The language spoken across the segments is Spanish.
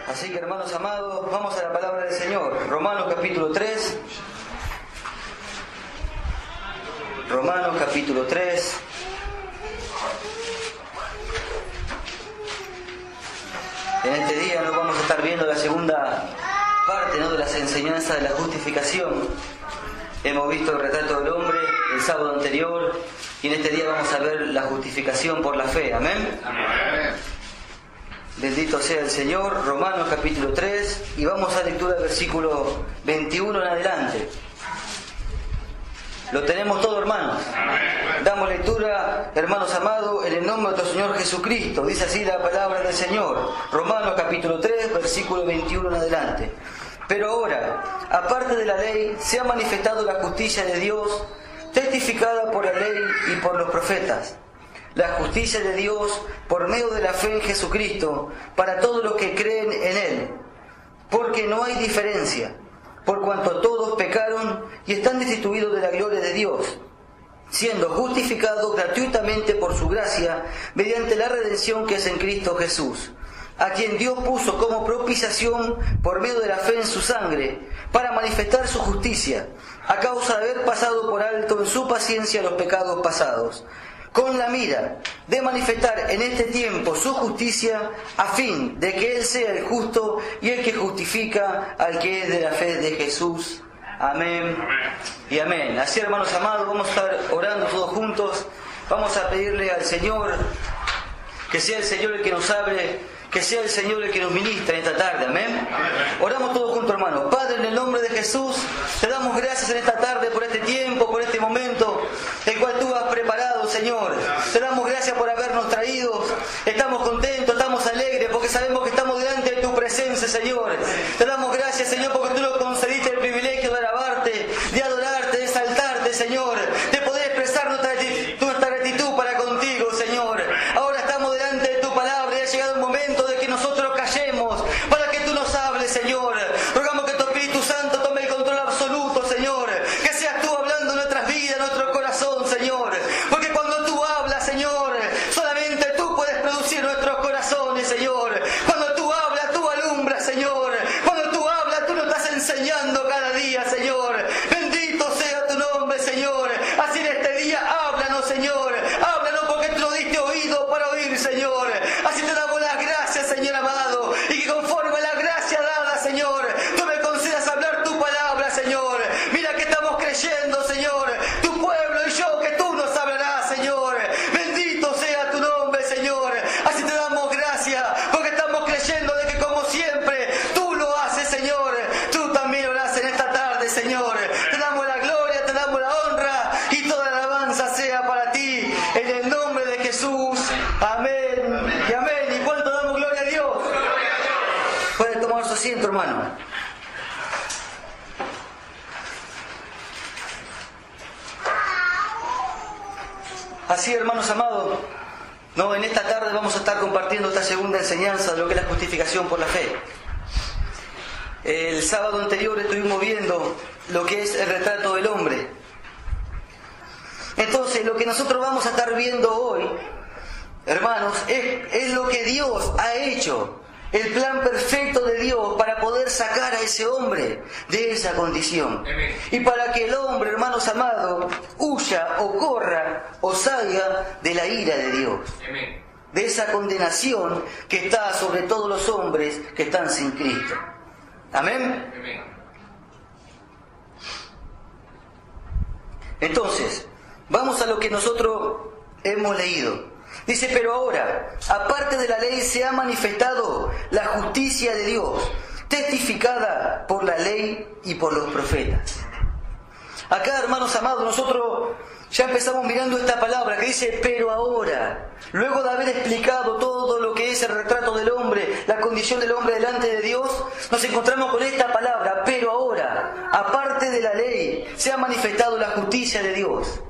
Así que, hermanos amados, vamos a la palabra del Señor. Romanos capítulo 3. Romanos capítulo 3. En este día nos vamos a estar viendo la segunda parte, ¿no?, de las enseñanzas de la justificación. Hemos visto el retrato del hombre el sábado anterior y en este día vamos a ver la justificación por la fe. Amén. Amén. Bendito sea el Señor. Romanos capítulo 3 y vamos a lectura del versículo 21 en adelante. Lo tenemos todo, hermanos. Damos lectura, hermanos amados, en el nombre de nuestro Señor Jesucristo. Dice así la palabra del Señor. Romanos capítulo 3, versículo 21 en adelante. Pero ahora, aparte de la ley, se ha manifestado la justicia de Dios, testificada por la ley y por los profetas. La justicia de Dios por medio de la fe en Jesucristo para todos los que creen en Él. Porque no hay diferencia, por cuanto todos pecaron y están destituidos de la gloria de Dios, siendo justificados gratuitamente por su gracia mediante la redención que es en Cristo Jesús, a quien Dios puso como propiciación por medio de la fe en su sangre, para manifestar su justicia, a causa de haber pasado por alto en su paciencia los pecados pasados, con la mira de manifestar en este tiempo su justicia, a fin de que Él sea el justo y el que justifica al que es de la fe de Jesús. Amén y amén. Así, hermanos amados, vamos a estar orando todos juntos. Vamos a pedirle al Señor que sea el Señor el que nos hable, que sea el Señor el que nos ministra esta tarde. Amén. Oramos todos juntos, hermanos. Padre, en el nombre de Jesús, te damos gracias en esta tarde por este tiempo, por este momento, el cual tú has preparado, Señor. Te damos gracias por habernos traído. Estamos contentos, estamos alegres, porque sabemos que estamos delante de tu presencia, Señor. Te damos gracias, Señor, porque tú nos concediste el privilegio de alabarte, de adorarte, de exaltarte, Señor, de poder expresar nuestra gratitud para contigo, Señor. Ahora estamos delante de tu palabra y ha llegado el momento de que nosotros callemos para que tú nos hables, Señor. Rogamos que tu Espíritu Santo tome el control absoluto, Señor. Que seas tú hablando en nuestras vidas, en nuestro corazón, Señor. Porque cuando tú hablas, Señor, solamente tú puedes producir nuestros corazones, Señor. Cuando tú hablas, tú alumbras, Señor. Cuando tú hablas, tú nos estás enseñando cada día, Señor. Bendito sea tu nombre, Señor. Así en este día, háblanos, Señor. Háblanos porque tú nos diste oído para oír, Señor. Así te damos las gracias, Señor amado. Y que conforme a la gracia dada, Señor, tú me concedas hablar tu palabra, Señor. Mira que estamos creyendo, Señor, tu pueblo y yo, que tú nos hablarás, Señor. Bendito sea tu nombre, Señor. Así te damos gracias, porque estamos creyendo de que como siempre tú lo haces, Señor. Tú también lo harás en esta tarde, Señor. Te damos la gloria, te damos la honra y toda la alabanza sea para ti. En el nombre de Jesús. Amén y amén. ¿Y cuánto damos gloria a Dios? Puede tomar su asiento, hermano. Así, hermanos amados, no, en esta tarde vamos a estar compartiendo esta segunda enseñanza de lo que es la justificación por la fe. El sábado anterior estuvimos viendo lo que es el retrato del hombre. Entonces, lo que nosotros vamos a estar viendo hoy, hermanos, es lo que Dios ha hecho, el plan perfecto de Dios para poder sacar a ese hombre de esa condición. Y para que el hombre, hermanos amados, huya o corra o salga de la ira de Dios. De esa condenación que está sobre todos los hombres que están sin Cristo. Amén. Entonces, vamos a lo que nosotros hemos leído. Dice, pero ahora, aparte de la ley, se ha manifestado la justicia de Dios, testificada por la ley y por los profetas. Acá, hermanos amados, nosotros ya empezamos mirando esta palabra que dice, pero ahora, luego de haber explicado todo lo que es el retrato del hombre, la condición del hombre delante de Dios, nos encontramos con esta palabra, pero ahora, aparte de la ley, se ha manifestado la justicia de Dios.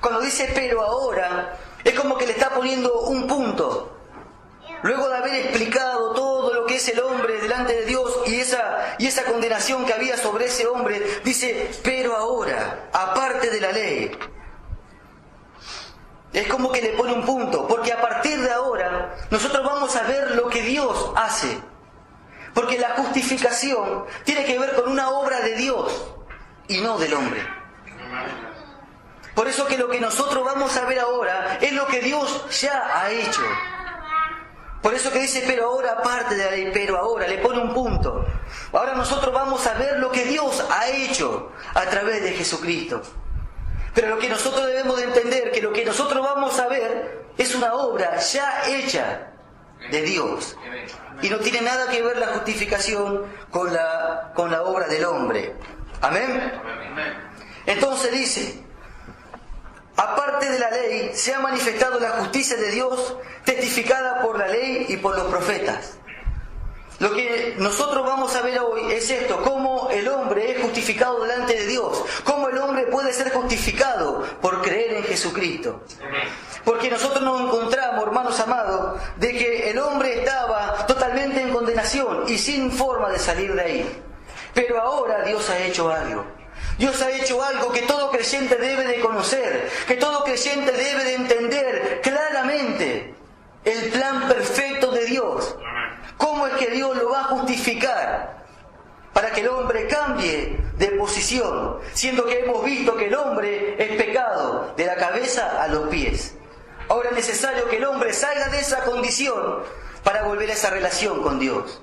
Cuando dice pero ahora, es como que le está poniendo un punto. Luego de haber explicado todo lo que es el hombre delante de Dios y esa condenación que había sobre ese hombre, dice, pero ahora, aparte de la ley. Es como que le pone un punto, porque a partir de ahora nosotros vamos a ver lo que Dios hace. Porque la justificación tiene que ver con una obra de Dios y no del hombre. Por eso que lo que nosotros vamos a ver ahora es lo que Dios ya ha hecho. Por eso que dice, pero ahora, aparte de la ley, pero ahora, le pone un punto. Ahora nosotros vamos a ver lo que Dios ha hecho a través de Jesucristo. Pero lo que nosotros debemos de entender, que lo que nosotros vamos a ver es una obra ya hecha de Dios. Y no tiene nada que ver la justificación con la obra del hombre. ¿Amén? Entonces dice, aparte de la ley, se ha manifestado la justicia de Dios, testificada por la ley y por los profetas. Lo que nosotros vamos a ver hoy es esto, cómo el hombre es justificado delante de Dios, cómo el hombre puede ser justificado por creer en Jesucristo. Porque nosotros nos encontramos, hermanos amados, de que el hombre estaba totalmente en condenación y sin forma de salir de ahí. Pero ahora Dios ha hecho algo. Dios ha hecho algo que todo creyente debe de conocer, que todo creyente debe de entender claramente el plan perfecto de Dios. ¿Cómo es que Dios lo va a justificar? Para que el hombre cambie de posición, siendo que hemos visto que el hombre es pecado de la cabeza a los pies. Ahora es necesario que el hombre salga de esa condición para volver a esa relación con Dios.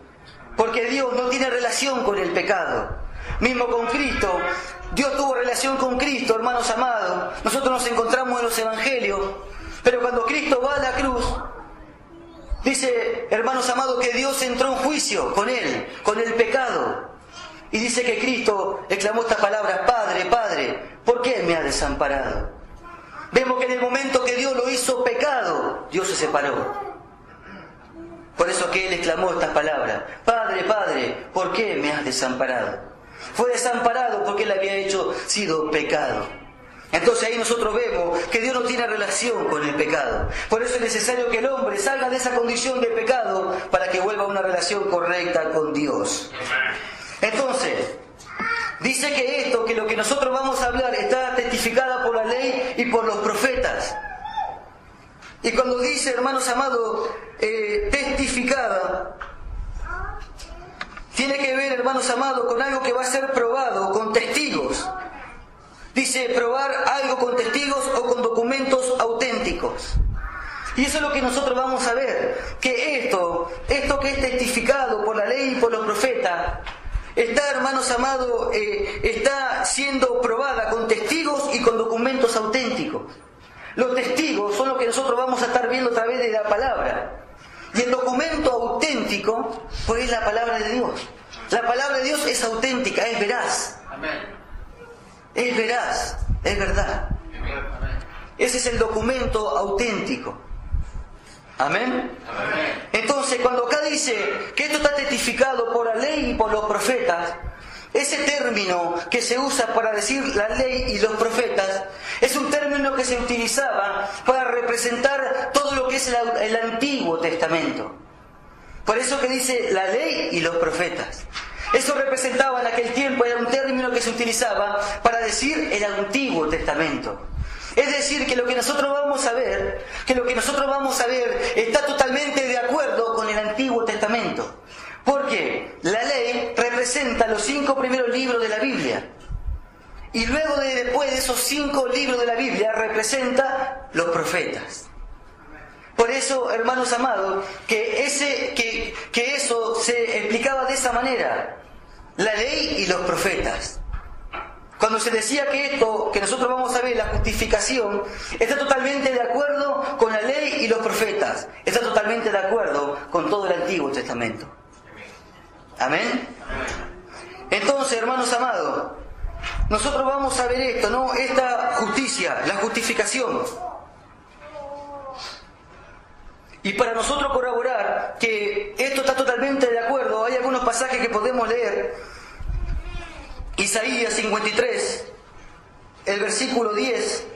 Porque Dios no tiene relación con el pecado. Mismo con Cristo, Dios tuvo relación con Cristo, hermanos amados. Nosotros nos encontramos en los evangelios, pero cuando Cristo va a la cruz, dice, hermanos amados, que Dios entró en juicio con él, con el pecado. Y dice que Cristo exclamó estas palabras, Padre, Padre, ¿por qué me has desamparado? Vemos que en el momento que Dios lo hizo pecado, Dios se separó. Por eso que Él exclamó estas palabras, Padre, Padre, ¿por qué me has desamparado? Fue desamparado porque Él había sido pecado. Entonces ahí nosotros vemos que Dios no tiene relación con el pecado. Por eso es necesario que el hombre salga de esa condición de pecado para que vuelva a una relación correcta con Dios. Entonces, dice que lo que nosotros vamos a hablar está testificada por la ley y por los profetas. Y cuando dice, hermanos amados, testificada, tiene que ver, hermanos amados, con algo que va a ser probado, con testigos. Dice, probar algo con testigos o con documentos auténticos. Y eso es lo que nosotros vamos a ver, que esto que es testificado por la ley y por los profetas, está, hermanos amados, está siendo probada con testigos y con documentos auténticos. Los testigos son lo que nosotros vamos a estar viendo a través de la palabra. Y el documento auténtico, pues es la palabra de Dios. La palabra de Dios es auténtica, es veraz. Es veraz, es verdad. Ese es el documento auténtico. Amén. Entonces, cuando acá dice que esto está testificado por la ley y por los profetas, ese término que se usa para decir la ley y los profetas es un término que se utilizaba para representar todo lo que es el Antiguo Testamento. Por eso que dice la ley y los profetas. Eso representaba en aquel tiempo, era un término que se utilizaba para decir el Antiguo Testamento. Es decir, que lo que nosotros vamos a ver, está totalmente de acuerdo con el Antiguo Testamento. Porque la ley representa los 5 primeros libros de la Biblia. Y luego después de esos 5 libros de la Biblia representa los profetas. Por eso, hermanos amados, que eso se explicaba de esa manera. La ley y los profetas. Cuando se decía que esto, que nosotros vamos a ver, la justificación, está totalmente de acuerdo con la ley y los profetas. Está totalmente de acuerdo con todo el Antiguo Testamento. Amén. Entonces, hermanos amados, nosotros vamos a ver esto, ¿no? Esta justicia, la justificación. Y para nosotros corroborar que esto está totalmente de acuerdo, hay algunos pasajes que podemos leer. Isaías 53, el versículo 10.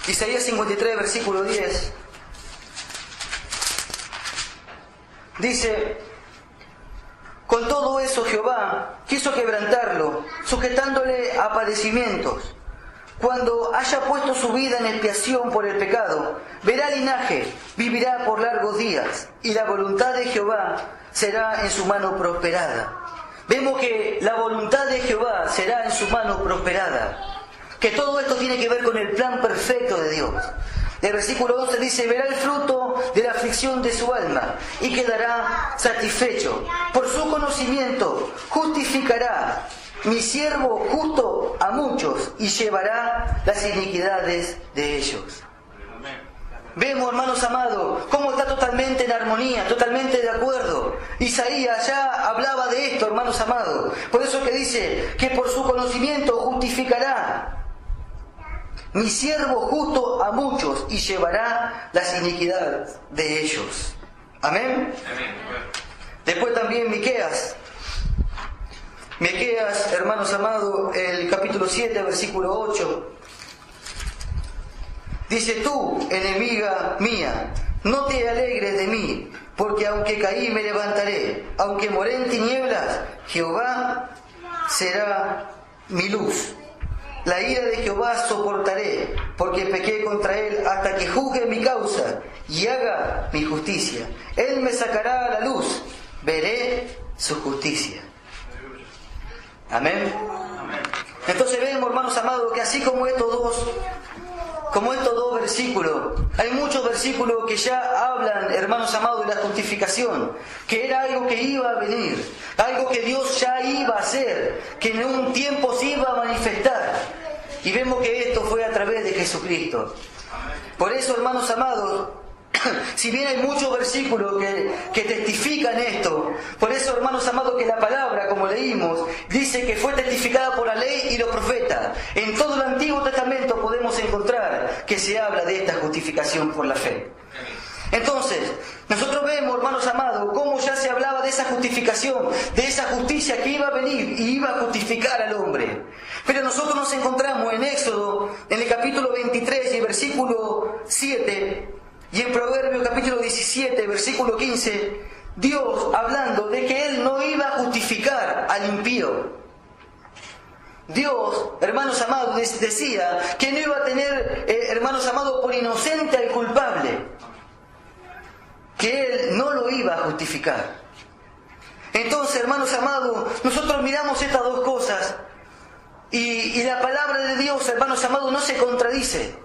Isaías 53, versículo 10. Dice, con todo eso Jehová quiso quebrantarlo, sujetándole a padecimientos. cuando haya puesto su vida en expiación por el pecado, verá linaje, vivirá por largos días, y la voluntad de Jehová será en su mano prosperada. Vemos que la voluntad de Jehová será en su mano prosperada. Que todo esto tiene que ver con el plan perfecto de Dios. El versículo 11 dice: verá el fruto de la aflicción de su alma y quedará satisfecho. Por su conocimiento justificará mi siervo justo a muchos y llevará las iniquidades de ellos. Vemos, hermanos amados, cómo está totalmente en armonía, totalmente de acuerdo. Isaías ya hablaba de esto, hermanos amados. Por eso que dice que por su conocimiento justificará mi siervo justo a muchos y llevará las iniquidades de ellos. Amén. Después también Miqueas, hermanos amados, el capítulo 7, versículo 8. Dice: tú, enemiga mía, no te alegres de mí, porque aunque caí me levantaré, aunque moré en tinieblas, Jehová será mi luz. La ira de Jehová soportaré, porque pequé contra él, hasta que juzgue mi causa y haga mi justicia. Él me sacará a la luz, veré su justicia. Amén. Entonces vemos, hermanos amados, que así como estos dos versículos, hay muchos versículos que ya hablan, hermanos amados, de la justificación, que era algo que iba a venir, algo que Dios ya iba a hacer, que en un tiempo se iba a manifestar. Y vemos que esto fue a través de Jesucristo. Por eso, hermanos amados, si bien hay muchos versículos que testifican esto, por eso, hermanos amados, que la palabra, como leímos, dice que fue testificada por la ley y los profetas. En todo el Antiguo Testamento podemos encontrar que se habla de esta justificación por la fe. Entonces, nosotros vemos, hermanos amados, cómo ya se hablaba de esa justificación, de esa justicia que iba a venir y iba a justificar al hombre. Pero nosotros nos encontramos en Éxodo, en el capítulo 23 y versículo 7, y en Proverbios capítulo 17, versículo 15, Dios hablando de que Él no iba a justificar al impío. Dios, hermanos amados, decía que no iba a tener, hermanos amados, por inocente al culpable, que Él no lo iba a justificar. Entonces, hermanos amados, nosotros miramos estas dos cosas y la palabra de Dios, hermanos amados, no se contradice.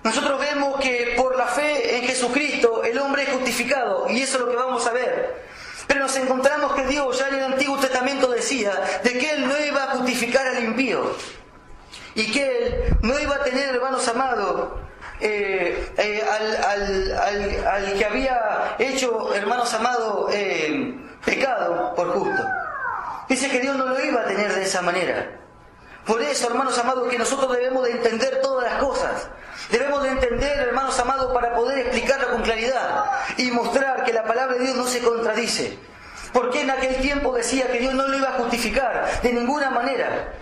Nosotros vemos que por la fe en Jesucristo el hombre es justificado, y eso es lo que vamos a ver. Pero nos encontramos que Dios ya en el Antiguo Testamento decía de que Él no iba a justificar al impío, y que Él no iba a tener, hermanos amados, al que había hecho, hermanos amados, pecado por justo. Dice que Dios no lo iba a tener de esa manera. Por eso, hermanos amados, que nosotros debemos de entender todas las cosas. Debemos de entender, hermanos amados, para poder explicarla con claridad y mostrar que la palabra de Dios no se contradice. Porque en aquel tiempo decía que Dios no lo iba a justificar de ninguna manera.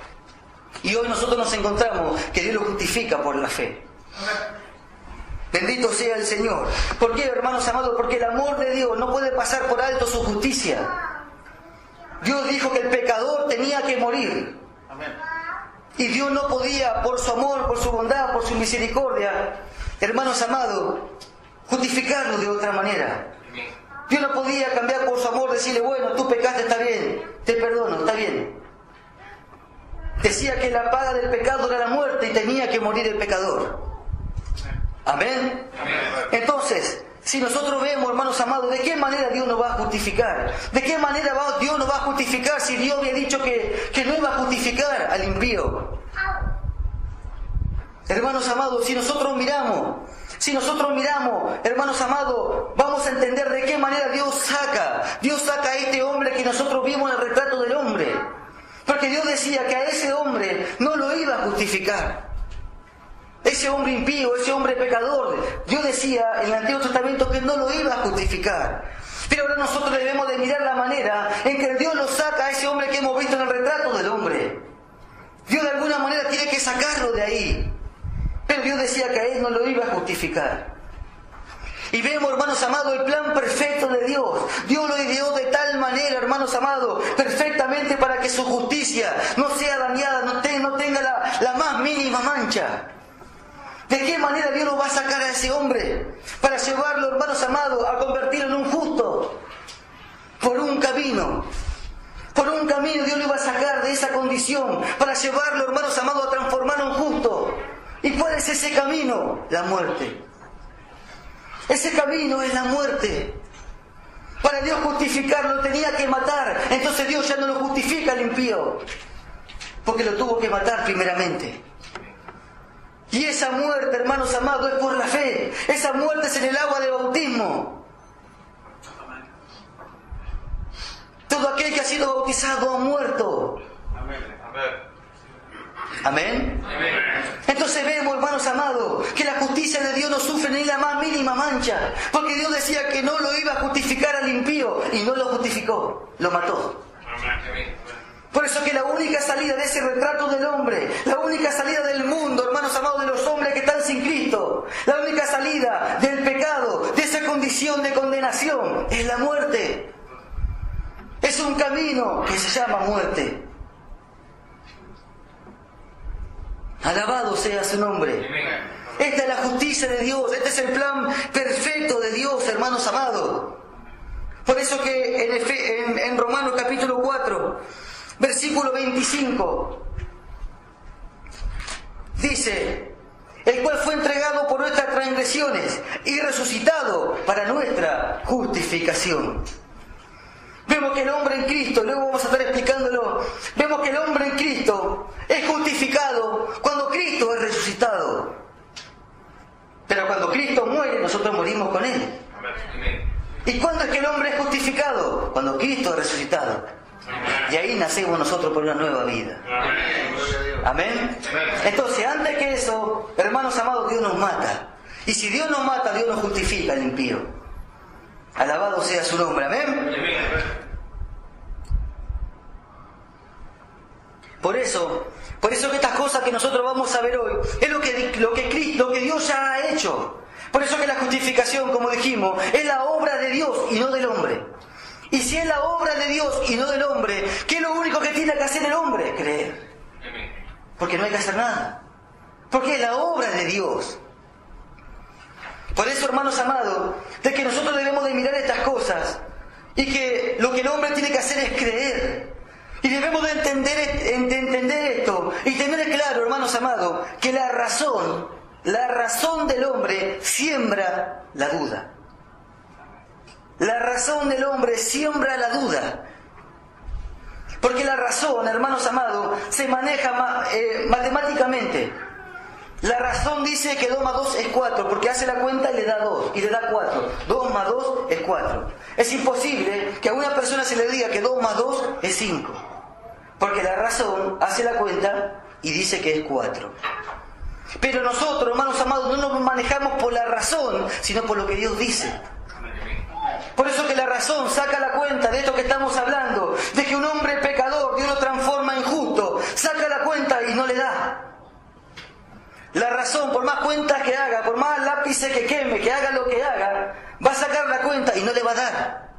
Y hoy nosotros nos encontramos que Dios lo justifica por la fe. Bendito sea el Señor. ¿Por qué, hermanos amados? Porque el amor de Dios no puede pasar por alto su justicia. Dios dijo que el pecador tenía que morir. Y Dios no podía, por su amor, por su bondad, por su misericordia, hermanos amados, justificarlo de otra manera. Dios no podía cambiar por su amor, decirle: bueno, tú pecaste, está bien, te perdono, está bien. Decía que la paga del pecado era la muerte y tenía que morir el pecador. Amén. Entonces, si nosotros vemos, hermanos amados, ¿de qué manera Dios nos va a justificar? ¿De qué manera Dios nos va a justificar si Dios había dicho que no iba a justificar al impío? Hermanos amados, si nosotros miramos, hermanos amados, vamos a entender de qué manera Dios saca a este hombre que nosotros vimos en el retrato del hombre. Porque Dios decía que a ese hombre no lo iba a justificar. Ese hombre impío, ese hombre pecador, Dios decía en el Antiguo Testamento que no lo iba a justificar. Pero ahora nosotros debemos de mirar la manera en que Dios lo saca a ese hombre que hemos visto en el retrato del hombre. Dios de alguna manera tiene que sacarlo de ahí. Pero Dios decía que a él no lo iba a justificar. Y vemos, hermanos amados, el plan perfecto de Dios. Dios lo ideó de tal tal manera, hermanos amados, perfectamente para que su justicia no sea dañada, no tenga la más mínima mancha. ¿De qué manera Dios lo va a sacar a ese hombre? Para llevarlo, hermanos amados, a convertirlo en un justo. Por un camino Dios lo va a sacar de esa condición para llevarlo, hermanos amados, a transformarlo en justo. ¿Y cuál es ese camino? La muerte. Ese camino es la muerte. Para Dios justificarlo tenía que matar. Entonces Dios ya no lo justifica al impío, porque lo tuvo que matar primeramente. Y esa muerte, hermanos amados, es por la fe. Esa muerte es en el agua de bautismo. Todo aquel que ha sido bautizado ha muerto. Amén. Entonces vemos, hermanos amados, que la justicia de Dios no sufre ni la más mínima mancha. Porque Dios decía que no lo iba a justificar al impío y no lo justificó, lo mató. Por eso que la única salida de ese retrato del hombre, la única salida del mundo, hermanos amados, de los hombres que están sin Cristo, la única salida del pecado, de esa condición de condenación, es la muerte. Es un camino que se llama muerte. Alabado sea su nombre. Esta es la justicia de Dios, este es el plan perfecto de Dios, hermanos amados. Por eso que en Romanos capítulo 4, versículo 25, dice: el cual fue entregado por nuestras transgresiones y resucitado para nuestra justificación. Vemos que el hombre en Cristo, luego vamos a estar explicándolo, vemos que el hombre en Cristo es justificado cuando Cristo es resucitado. Pero cuando Cristo muere, nosotros morimos con Él. ¿Y cuándo es que el hombre es justificado? Cuando Cristo es resucitado. Y ahí nacemos nosotros por una nueva vida. Amén. Entonces, antes que eso, hermanos amados, Dios nos mata. Y si Dios nos mata, Dios nos justifica al impío. Alabado sea su nombre. Amén. Por eso que estas cosas que nosotros vamos a ver hoy es lo que Dios ya ha hecho. Por eso que la justificación, como dijimos, es la obra de Dios y no del hombre. Y si es la obra de Dios y no del hombre, ¿qué es lo único que tiene que hacer el hombre? Creer. Porque no hay que hacer nada. Porque es la obra de Dios. Por eso, hermanos amados, de que nosotros debemos de mirar estas cosas y que lo que el hombre tiene que hacer es creer. Y debemos de entender esto y tener claro, hermanos amados, que la razón del hombre siembra la duda. La razón del hombre siembra la duda. Porque la razón, hermanos amados, se maneja matemáticamente. La razón dice que 2 más 2 es 4, porque hace la cuenta y le da 2, y le da 4. 2 más 2 es 4. Es imposible que a una persona se le diga que 2 más 2 es 5. Porque la razón hace la cuenta y dice que es 4. Pero nosotros, hermanos amados, no nos manejamos por la razón, sino por lo que Dios dice. Por eso que la razón saca la cuenta de esto que estamos hablando, de que un hombre pecador Dios lo transforma en justo, saca la cuenta y no le da. La razón, por más cuentas que haga, por más lápices que queme, que haga lo que haga, va a sacar la cuenta y no le va a dar.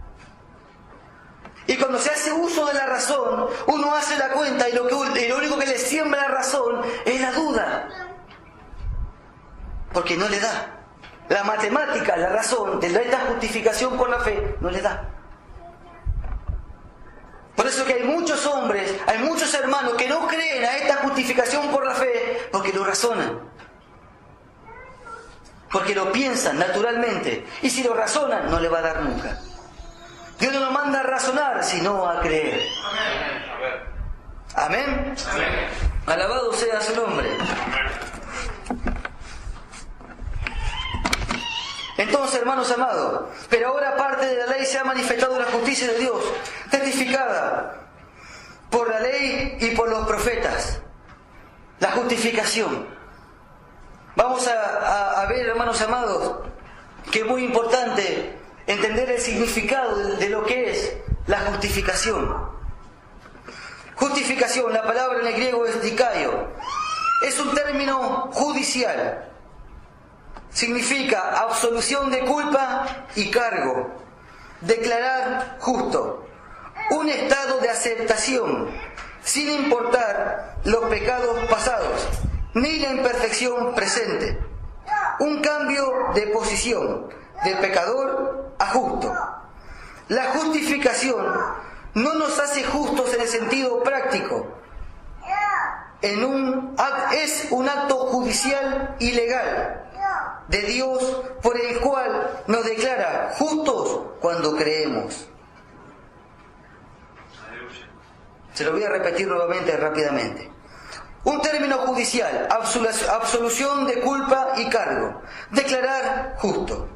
Y cuando se hace uso de la razón, uno hace la cuenta y lo único que le siembra la razón es la duda. Porque no le da. La matemática, la razón, de esta justificación por la fe, no le da. Por eso que hay muchos hombres, hay muchos hermanos que no creen a esta justificación por la fe, porque lo razonan. Porque lo piensan naturalmente. Y si lo razonan, no le va a dar nunca. Dios no nos manda a razonar, sino a creer. Amén. Alabado sea su nombre. Entonces, hermanos amados, pero ahora aparte de la ley se ha manifestado la justicia de Dios, testificada por la ley y por los profetas. La justificación. Vamos a ver, hermanos amados, que es muy importante entender el significado de lo que es la justificación. Justificación, la palabra en el griego es dikaio. Es un término judicial. Significa absolución de culpa y cargo. Declarar justo. un estado de aceptación, sin importar los pecados pasados, ni la imperfección presente. Un cambio de posición, de pecador a justo. La justificación no nos hace justos en el sentido práctico. Es un acto judicial y legal de Dios por el cual nos declara justos cuando creemos. Se lo voy a repetir nuevamente rápidamente. Un término judicial, absolución de culpa y cargo, declarar justo.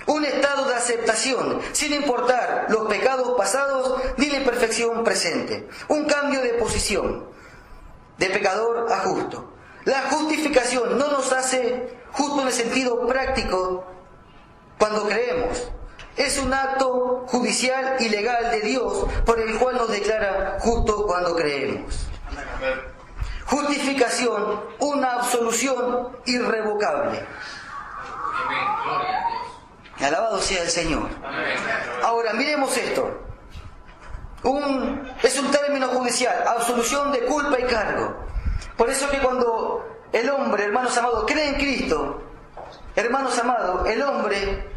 Un estado de aceptación, sin importar los pecados pasados ni la imperfección presente. Un cambio de posición, de pecador a justo. La justificación no nos hace justo en el sentido práctico cuando creemos. Es un acto judicial y legal de Dios por el cual nos declara justo cuando creemos. Justificación, una absolución irrevocable. Alabado sea el Señor. Ahora, miremos esto. Es un término judicial, absolución de culpa y cargo. Por eso que cuando el hombre, hermanos amados, cree en Cristo, hermanos amados, el hombre,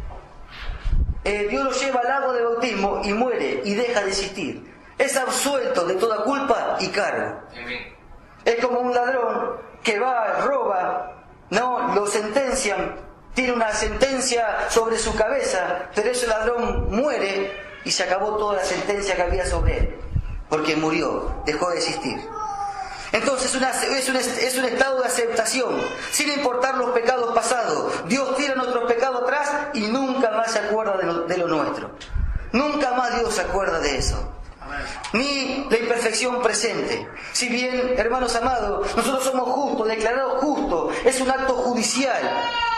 Dios lo lleva al agua del bautismo y muere y deja de existir. Es absuelto de toda culpa y cargo. Es como un ladrón que va, roba, no, lo sentencian, tiene una sentencia sobre su cabeza, pero ese ladrón muere y se acabó toda la sentencia que había sobre él, porque murió, dejó de existir. Entonces es un estado de aceptación, sin importar los pecados pasados. Dios tira nuestros pecados atrás y nunca más se acuerda de lo nuestro. Nunca más Dios se acuerda de eso. Ni la imperfección presente. Si bien, hermanos amados, nosotros somos justos, declarados justos, es un acto judicial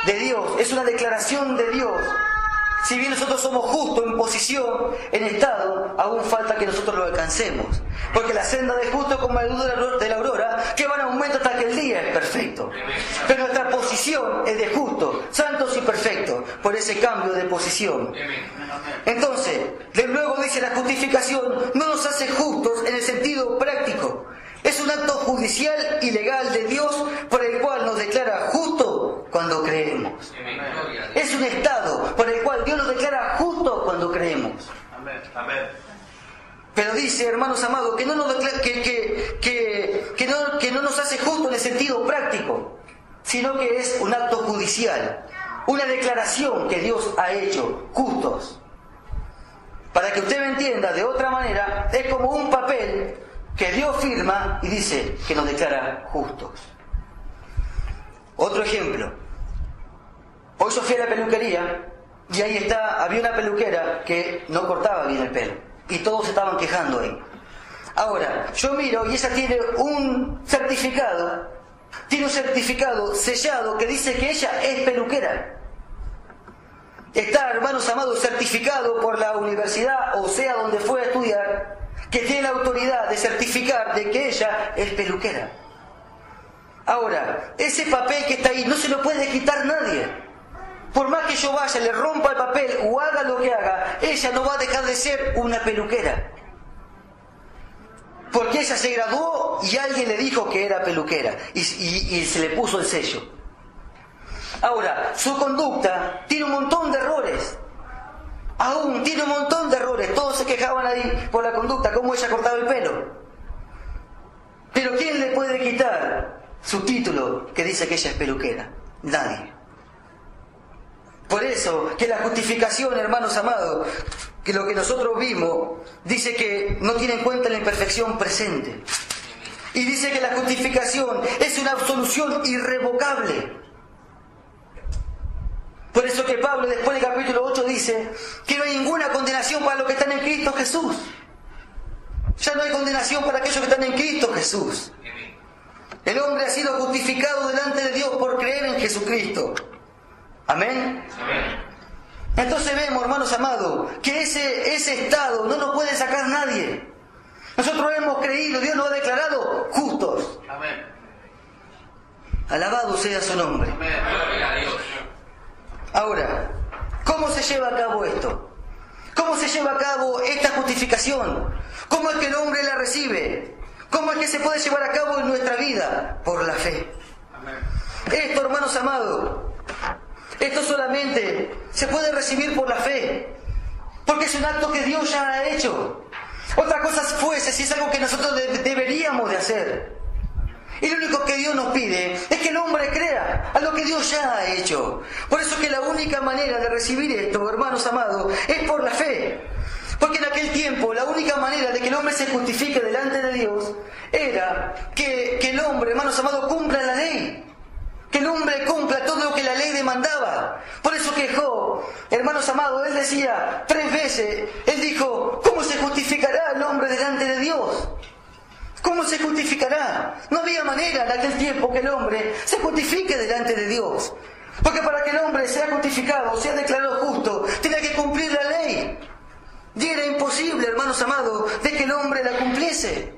de Dios, es una declaración de Dios. Si bien nosotros somos justos en posición, en estado, aún falta que nosotros lo alcancemos. Porque la senda del justo es como la luz de la aurora, que va en aumento hasta que el día es perfecto. Pero nuestra posición es de justos, santos y perfectos, por ese cambio de posición. Entonces, luego dice la justificación no nos hace justos en el sentido práctico. Es un acto judicial y legal de Dios por el cual nos declara justo cuando creemos. Es un estado por el cual Dios nos declara justo cuando creemos. Pero dice, hermanos amados, que no nos hace justo en el sentido práctico, sino que es un acto judicial, una declaración que Dios ha hecho justos. Para que usted me entienda de otra manera, es como un papel que Dios firma y dice que nos declara justos. Otro ejemplo. Hoy yo fui a la peluquería y ahí había una peluquera que no cortaba bien el pelo y todos estaban quejando ahí. Ahora, yo miro y ella tiene un certificado sellado que dice que ella es peluquera. Está, hermanos amados, certificado por la universidad, o sea, donde fue a estudiar, que tiene la autoridad de certificar de que ella es peluquera. Ahora, ese papel que está ahí no se lo puede quitar nadie. Por más que yo vaya, le rompa el papel o haga lo que haga, ella no va a dejar de ser una peluquera. Porque ella se graduó y alguien le dijo que era peluquera y se le puso el sello. Ahora, su conducta tiene un montón de errores. Aún tiene un montón de errores. Todos se quejaban ahí por la conducta, cómo ella cortaba el pelo. Pero ¿quién le puede quitar su título que dice que ella es peluquera? Nadie. Por eso que la justificación, hermanos amados, que lo que nosotros vimos, dice que no tiene en cuenta la imperfección presente. Y dice que la justificación es una absolución irrevocable. Por eso que Pablo después del capítulo 8 dice que no hay ninguna condenación para los que están en Cristo Jesús. Ya no hay condenación para aquellos que están en Cristo Jesús. El hombre ha sido justificado delante de Dios por creer en Jesucristo. Amén. Entonces vemos, hermanos amados, que ese estado no nos puede sacar nadie. Nosotros hemos creído, Dios nos ha declarado justos. Amén. Alabado sea su nombre. Amén. Ahora, ¿cómo se lleva a cabo esto? ¿Cómo se lleva a cabo esta justificación? ¿Cómo es que el hombre la recibe? ¿Cómo es que se puede llevar a cabo en nuestra vida? Por la fe. Esto, hermanos amados, esto solamente se puede recibir por la fe, porque es un acto que Dios ya ha hecho. Otra cosa fuese si es algo que nosotros deberíamos de hacer. Y lo único que Dios nos pide es que el hombre crea a lo que Dios ya ha hecho. Por eso que la única manera de recibir esto, hermanos amados, es por la fe. Porque en aquel tiempo la única manera de que el hombre se justifique delante de Dios era que el hombre, hermanos amados, cumpla la ley. Que el hombre cumpla todo lo que la ley demandaba. Por eso que Job, hermanos amados, él decía 3 veces, él dijo, ¿cómo se justificará el hombre delante de Dios? ¿Cómo se justificará? No había manera en aquel tiempo que el hombre se justifique delante de Dios. Porque para que el hombre sea justificado, sea declarado justo, tenía que cumplir la ley. Y era imposible, hermanos amados, de que el hombre la cumpliese.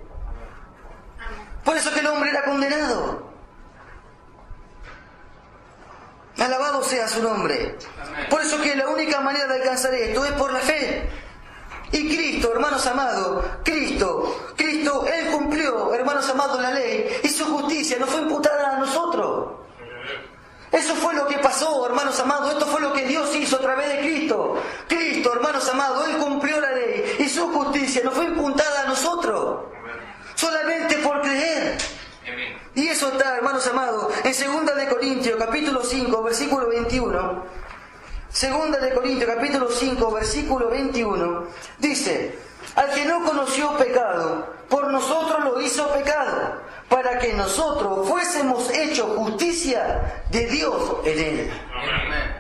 Por eso que el hombre era condenado. Alabado sea su nombre. Por eso que la única manera de alcanzar esto es por la fe. Y Cristo, hermanos amados, Cristo, Él cumplió, hermanos amados, la ley, y su justicia no fue imputada a nosotros. Eso fue lo que pasó, hermanos amados, esto fue lo que Dios hizo a través de Cristo. Cristo, hermanos amados, Él cumplió la ley, y su justicia no fue imputada a nosotros, solamente por creer. Y eso está, hermanos amados, en 2 de Corintios, capítulo 5, versículo 21. 2 de Corintios, capítulo 5, versículo 21, dice, al que no conoció pecado, por nosotros lo hizo pecado, para que nosotros fuésemos hechos justicia de Dios en él. Amén.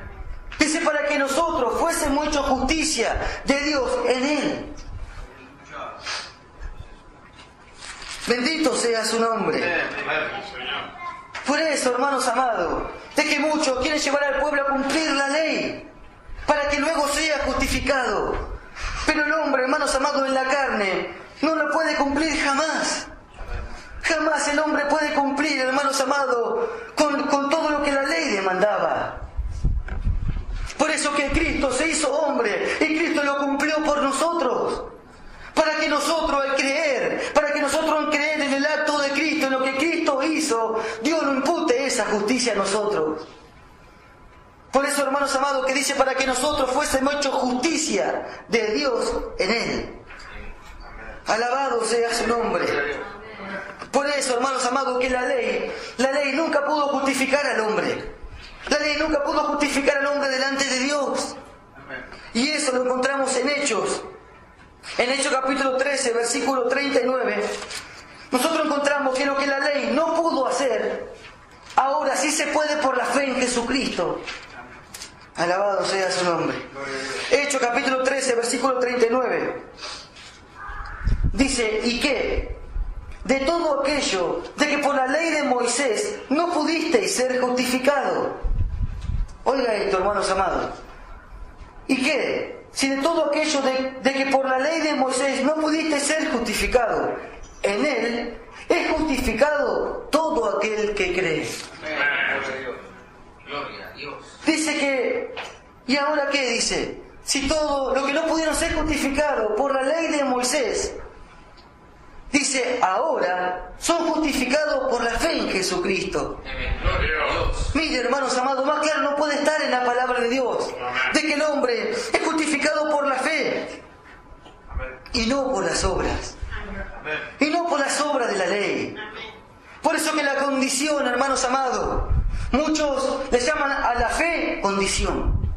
Dice, para que nosotros fuésemos hechos justicia de Dios en él. Bendito sea su nombre. Por eso, hermanos amados, de que muchos quieren llevar al pueblo a cumplir la ley, para que luego sea justificado. Pero el hombre, hermanos amados, en la carne, no lo puede cumplir jamás. Jamás el hombre puede cumplir, hermanos amados, con todo lo que la ley demandaba. Por eso que Cristo se hizo hombre, y Cristo lo cumplió por nosotros. Para que nosotros al creer en el acto de Cristo, en lo que Cristo hizo, Dios no impute esa justicia a nosotros. Por eso, hermanos amados, que dice para que nosotros fuésemos hechos justicia de Dios en Él. Alabado sea su nombre. Por eso, hermanos amados, que la ley nunca pudo justificar al hombre. La ley nunca pudo justificar al hombre delante de Dios. Y eso lo encontramos en Hechos. En Hechos capítulo 13, versículo 39, nosotros encontramos que lo que la ley no pudo hacer, ahora sí se puede por la fe en Jesucristo. Alabado sea su nombre. Hechos capítulo 13, versículo 39. Dice, ¿y qué? De todo aquello de que por la ley de Moisés no pudisteis ser justificados. Oiga esto, hermanos amados. ¿Y qué? Si de todo aquello de que por la ley de Moisés no pudiste ser justificado, en él es justificado todo aquel que cree. Gloria a Dios. Dice que, ¿y ahora qué dice? Si todo lo que no pudieron ser justificados por la ley de Moisés, dice, ahora son justificados por la fe en Jesucristo. Gloria a Dios. Mire, hermanos amados, más claro no puede estar en la palabra de Dios, de que el hombre es justificado por la fe y no por las obras, y no por las obras de la ley. Por eso que la condición, hermanos amados, muchos le llaman a la fe condición,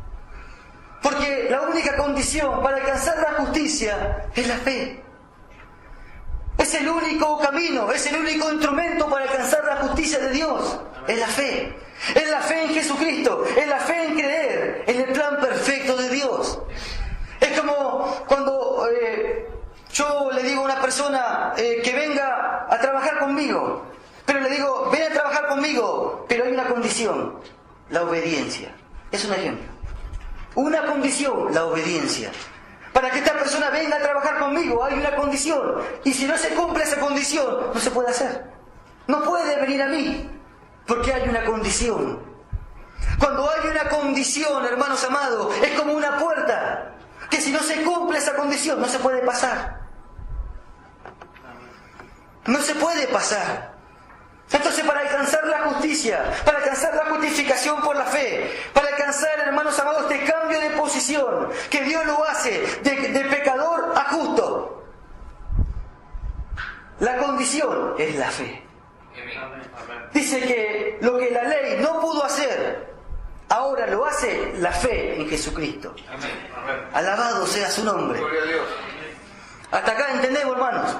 porque la única condición para alcanzar la justicia es la fe. Es el único camino, es el único instrumento para alcanzar la justicia de Dios. Es la fe. Es la fe en Jesucristo. Es la fe en creer en el plan perfecto de Dios. Es como cuando yo le digo a una persona que venga a trabajar conmigo. Pero le digo, ven a trabajar conmigo, pero hay una condición, la obediencia. Es un ejemplo. Una condición, la obediencia. Para que esta persona venga a trabajar conmigo hay una condición. Y si no se cumple esa condición, no se puede hacer. No puede venir a mí, porque hay una condición. Cuando hay una condición, hermanos amados, es como una puerta, que si no se cumple esa condición, no se puede pasar. No se puede pasar. Entonces, para alcanzar la justicia, para alcanzar la justificación por la fe, para alcanzar, hermanos amados, este cambio de posición que Dios lo hace de pecador a justo, la condición es la fe. Dice que lo que la ley no pudo hacer, ahora lo hace la fe en Jesucristo. Alabado sea su nombre. Hasta acá entendemos, hermanos.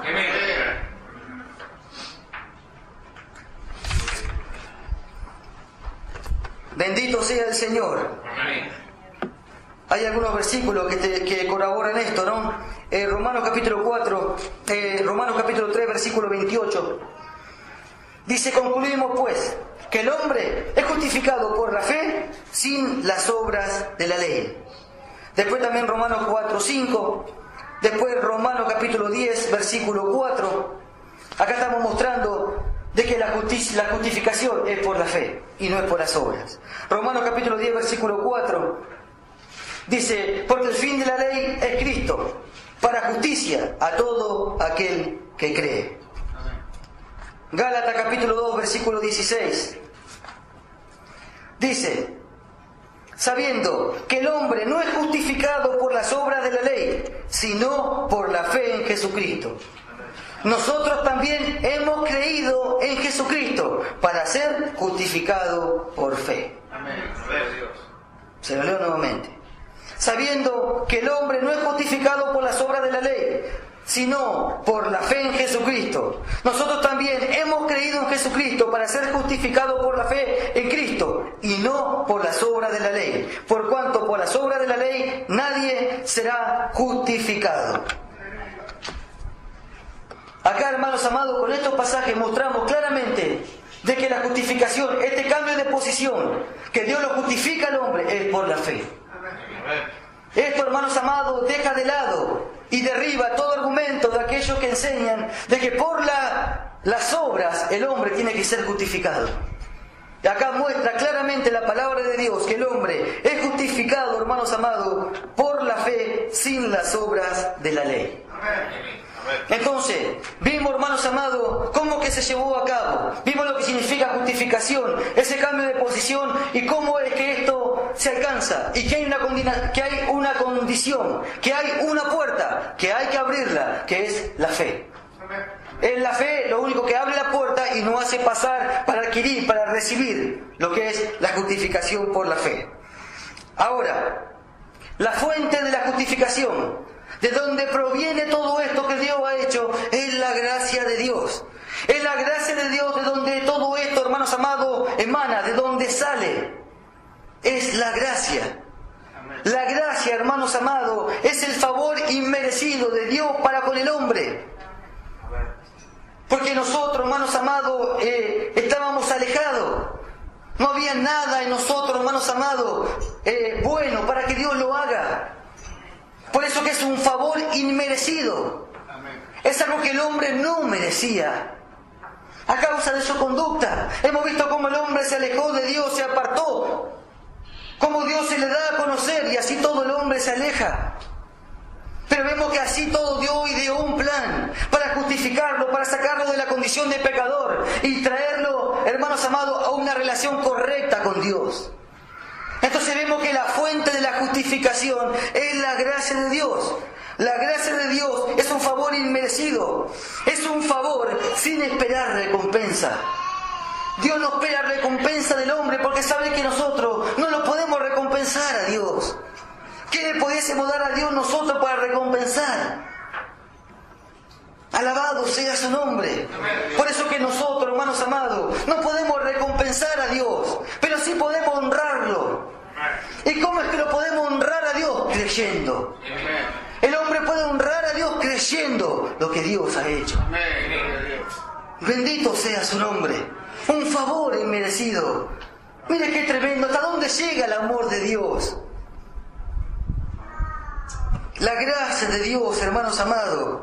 Bendito sea el Señor. Hay algunos versículos que corroboran esto, ¿no? Romanos capítulo 3, versículo 28. Dice: concluimos pues que el hombre es justificado por la fe sin las obras de la ley. Después también Romanos 4, 5. Después Romanos capítulo 10, versículo 4. Acá estamos mostrando de que la justificación es por la fe y no es por las obras. Romanos capítulo 10, versículo 4. Dice: porque el fin de la ley es Cristo, para justicia a todo aquel que cree. Gálatas capítulo 2, versículo 16. Dice: sabiendo que el hombre no es justificado por las obras de la ley, sino por la fe en Jesucristo. Nosotros también hemos creído en Jesucristo para ser justificados por fe. Se lo leo nuevamente. Sabiendo que el hombre no es justificado por las obras de la ley, sino por la fe en Jesucristo. Nosotros también hemos creído en Jesucristo para ser justificados por la fe en Cristo y no por las obras de la ley. Por cuanto por las obras de la ley nadie será justificado. Acá, hermanos amados, con estos pasajes mostramos claramente de que la justificación, este cambio de posición, que Dios lo justifica al hombre, es por la fe. Esto, hermanos amados, deja de lado y derriba todo argumento de aquellos que enseñan de que por las obras el hombre tiene que ser justificado. Y acá muestra claramente la palabra de Dios que el hombre es justificado, hermanos amados, por la fe sin las obras de la ley. Entonces, vimos, hermanos amados, cómo que se llevó a cabo. Vimos lo que significa justificación, ese cambio de posición y cómo es que esto se alcanza. Y que hay una condición, que hay una puerta, que hay que abrirla, que es la fe. Es la fe lo único que abre la puerta y nos hace pasar para adquirir, para recibir lo que es la justificación por la fe. Ahora, la fuente de la justificación, de donde proviene todo esto que Dios ha hecho, es la gracia de Dios. Es la gracia de Dios de donde todo esto, hermanos amados, emana, de donde sale. Es la gracia. La gracia, hermanos amados, es el favor inmerecido de Dios para con el hombre. Porque nosotros, hermanos amados, estábamos alejados. No había nada en nosotros, hermanos amados, bueno para que Dios lo haga. Por eso que es un favor inmerecido. Es algo que el hombre no merecía. A causa de su conducta. Hemos visto cómo el hombre se alejó de Dios, se apartó. Cómo Dios se le da a conocer y así todo el hombre se aleja. Pero vemos que así todo Dios ideó un plan para justificarlo, para sacarlo de la condición de pecador y traerlo, hermanos amados, a una relación correcta con Dios. Entonces vemos que la fuente de la justificación es la gracia de Dios. La gracia de Dios es un favor inmerecido. Es un favor sin esperar recompensa. Dios no espera recompensa del hombre porque sabe que nosotros no lo podemos recompensar a Dios. ¿Qué le pudiésemos dar a Dios nosotros para recompensar? Alabado sea su nombre. Por eso que nosotros, hermanos amados, no podemos recompensar a Dios, pero sí podemos honrarlo. ¿Y cómo es que lo podemos honrar a Dios? Creyendo. El hombre puede honrar a Dios creyendo lo que Dios ha hecho. Bendito sea su nombre. Un favor inmerecido. Mire qué tremendo. ¿Hasta dónde llega el amor de Dios? La gracia de Dios, hermanos amados.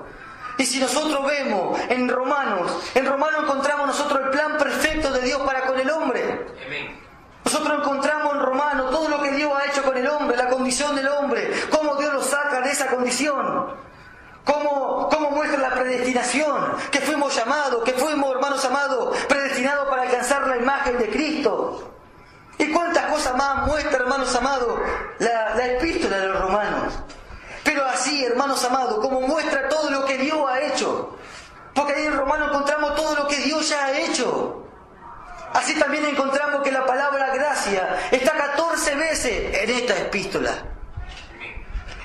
Y si nosotros vemos en Romanos encontramos nosotros el plan perfecto de Dios para con el hombre. Nosotros encontramos en Romanos todo lo que Dios ha hecho con el hombre, la condición del hombre, cómo Dios lo saca de esa condición, cómo cómo muestra la predestinación, que fuimos llamados, que fuimos, hermanos amados, predestinados para alcanzar la imagen de Cristo. Y cuántas cosas más muestra, hermanos amados, la epístola de los Romanos. Pero así, hermanos amados, como muestra todo lo que Dios ha hecho. Porque ahí en Romanos encontramos todo lo que Dios ya ha hecho. Así también encontramos que la palabra gracia está 14 veces en esta epístola.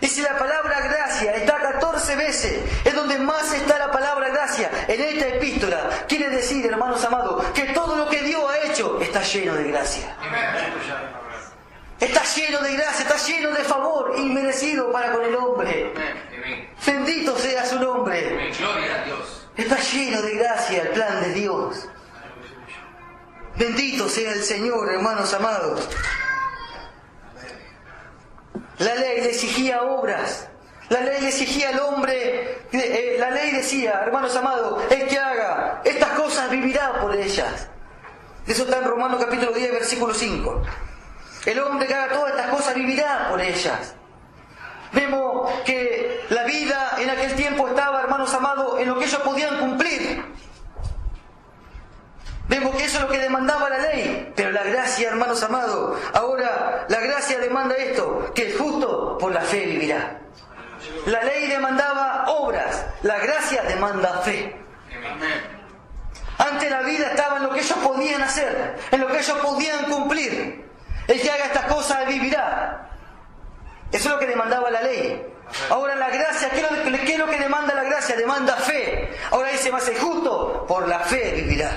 Y si la palabra gracia está 14 veces, es donde más está la palabra gracia en esta epístola, quiere decir, hermanos amados, que todo lo que Dios ha hecho está lleno de gracia. Está lleno de gracia, está lleno de favor inmerecido para con el hombre. Bendito sea su nombre. Gloria a Dios. Está lleno de gracia el plan de Dios. Bendito sea el Señor, hermanos amados. La ley le exigía obras. La ley le exigía al hombre. La ley decía, hermanos amados, el que haga estas cosas vivirá por ellas. Eso está en Romanos capítulo 10, versículo 5. El hombre que haga todas estas cosas vivirá por ellas. Vemos que la vida en aquel tiempo estaba, hermanos amados, en lo que ellos podían cumplir. Vemos que eso es lo que demandaba la ley. Pero la gracia, hermanos amados, ahora la gracia demanda esto, que el justo por la fe vivirá. La ley demandaba obras, la gracia demanda fe. Antes la vida estaba en lo que ellos podían hacer, en lo que ellos podían cumplir. El que haga estas cosas vivirá. Eso es lo que demandaba la ley. Ahora la gracia, ¿qué es lo que demanda la gracia? Demanda fe. Ahora dice más, el justo por la fe vivirá.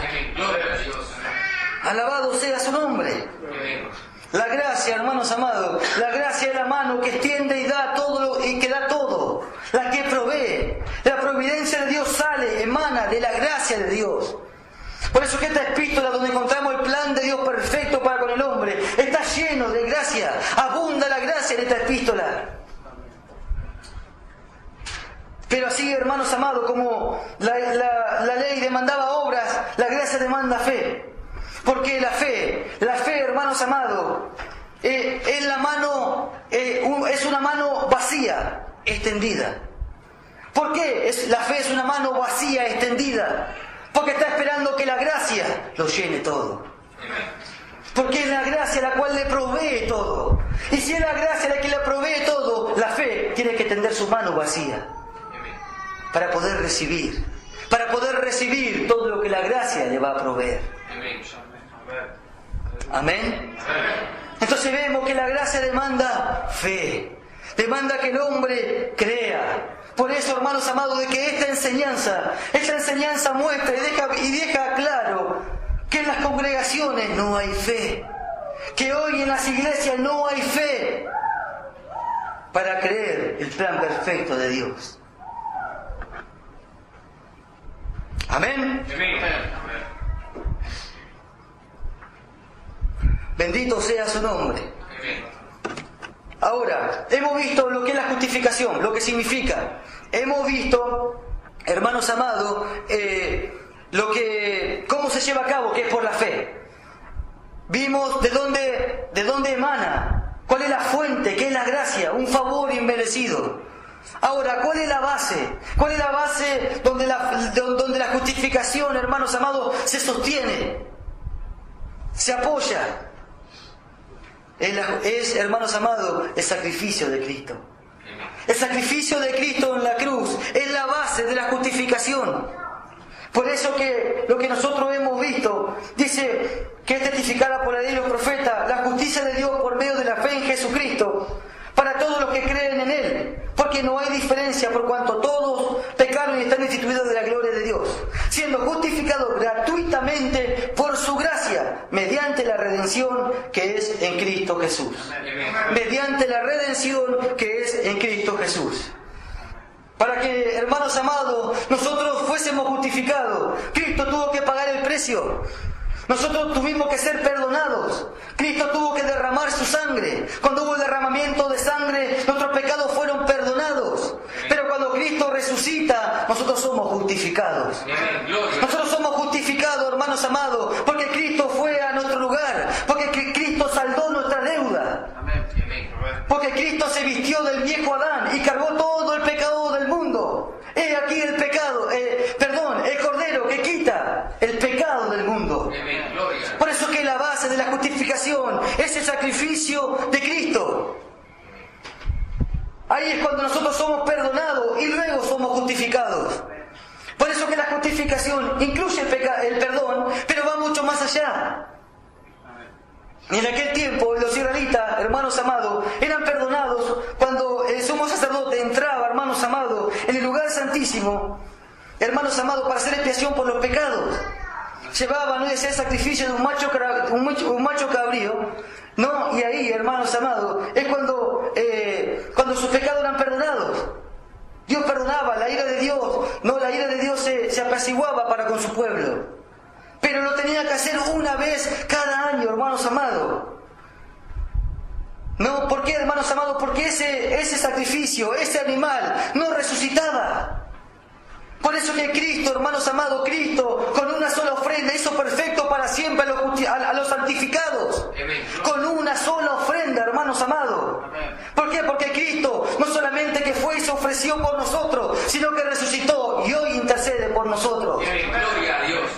Alabado sea su nombre. La gracia, hermanos amados, la gracia es la mano que extiende y da todo y que da todo, la que provee. La providencia de Dios sale, emana de la gracia de Dios. Por eso que esta epístola, donde encontramos el plan de Dios perfecto para con el hombre, está lleno de gracia, abunda la gracia en esta epístola. Pero así, hermanos amados, como la ley demandaba obras, la gracia demanda fe. Porque la fe, hermanos amados, es la mano, es una mano vacía, extendida. ¿Por qué? La fe es una mano vacía, extendida. Porque está esperando que la gracia lo llene todo. Porque es la gracia la cual le provee todo. Y si es la gracia la que le provee todo, la fe tiene que tender su mano vacía. Para poder recibir todo lo que la gracia le va a proveer. Amén. Entonces vemos que la gracia demanda fe, demanda que el hombre crea. Por eso, hermanos amados, de que esta enseñanza muestra y deja claro que en las congregaciones no hay fe, que hoy en las iglesias no hay fe para creer el plan perfecto de Dios. Amén. Bendito sea su nombre. Ahora, hemos visto lo que es la justificación, lo que significa. Hemos visto, hermanos amados, cómo se lleva a cabo, que es por la fe. Vimos de dónde emana, cuál es la fuente, que es la gracia, un favor inmerecido. Ahora, ¿cuál es la base? ¿Cuál es la base donde la justificación, hermanos amados, se sostiene, se apoya? Es, hermanos amados, el sacrificio de Cristo. El sacrificio de Cristo en la cruz es la base de la justificación. Por eso que lo que nosotros hemos visto dice que es testificada por la ley y los profetas, la justicia de Dios por medio de la fe en Jesucristo, para todos los que creen en Él, porque no hay diferencia por cuanto todos pecaron y están destituidos de la gloria de Dios, siendo justificados gratuitamente por su gracia, mediante la redención que es en Cristo Jesús. Mediante la redención que es en Cristo Jesús. Para que, hermanos amados, nosotros fuésemos justificados, Cristo tuvo que pagar el precio. Nosotros tuvimos que ser perdonados. Cristo tuvo que derramar su sangre. Cuando hubo el derramamiento de sangre, nuestros pecados fueron perdonados. Pero cuando Cristo resucita, nosotros somos justificados. Nosotros somos justificados, hermanos amados, porque Cristo fue a nuestro lugar, porque Cristo saldó nuestra deuda. Porque Cristo se vistió del viejo Adán y cargó todo el pecado del mundo. He aquí el sacrificio de Cristo. Ahí es cuando nosotros somos perdonados y luego somos justificados. Por eso que la justificación incluye el perdón, pero va mucho más allá. Y en aquel tiempo los israelitas, hermanos amados, eran perdonados cuando el sumo sacerdote entraba, hermanos amados, en el lugar santísimo, hermanos amados, para hacer expiación por los pecados. Llevaban ese sacrificio de un macho cabrío, ¿no? Y ahí, hermanos amados, es cuando sus pecados eran perdonados. Dios perdonaba, la ira de Dios, no, la ira de Dios se apaciguaba para con su pueblo. Pero lo tenía que hacer una vez cada año, hermanos amados. No, ¿por qué, hermanos amados? Porque ese sacrificio, ese animal, no resucitaba. Por eso que Cristo, hermanos amados, Cristo, con una sola ofrenda, hizo perfecto para siempre a los santificados. Con una sola ofrenda, hermanos amados. ¿Por qué? Porque Cristo no solamente que fue y se ofreció por nosotros, sino que resucitó y hoy intercede por nosotros. Gloria a Dios.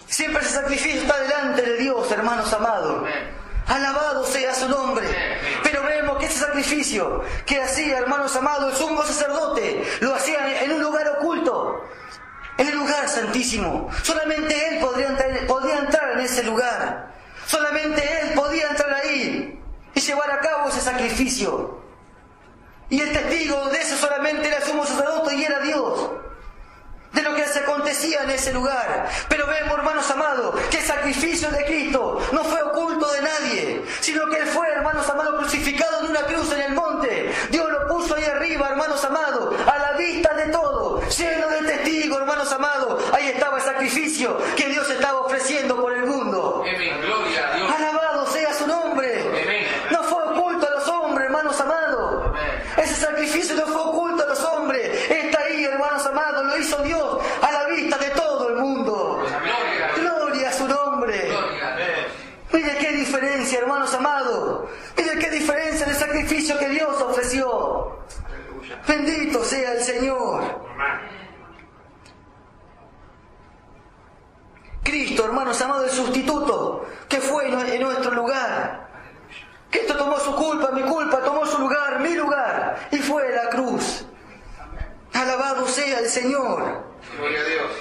Siempre ese sacrificio está delante de Dios, hermanos amados. Alabado sea su nombre. Pero vemos que ese sacrificio que hacía, hermanos amados, el sumo sacerdote, lo hacía en un lugar oculto, en el lugar santísimo. Solamente él podía entrar en ese lugar. Solamente él podía entrar ahí y llevar a cabo ese sacrificio. Y el testigo de eso solamente era el sumo sacerdote y era Dios, de lo que se acontecía en ese lugar. Pero vemos, hermanos amados, que el sacrificio de Cristo no fue oculto de nadie, sino que Él fue, hermanos amados, crucificado en una cruz en el monte. Dios lo puso ahí arriba, hermanos amados, a la vista de todos, lleno de testigos, hermanos amados. Ahí estaba el sacrificio que Dios estaba ofreciendo por el mundo. Amén. Gloria a Dios. Alabado sea su nombre. Amén. No fue oculto a los hombres, hermanos amados. Amén. Ese sacrificio no fue oculto a los hombres. Está ahí, hermanos amados, lo hizo Dios a la vista de todo el mundo. Gloria a su nombre. Mire qué diferencia, hermanos amados. Mire qué diferencia del sacrificio que Dios ofreció. Bendito sea el Señor. Cristo, hermanos amados, el sustituto que fue en nuestro lugar. Cristo tomó su culpa, mi culpa, tomó su lugar, mi lugar, y fue a la cruz. Alabado sea el Señor. Gloria a Dios.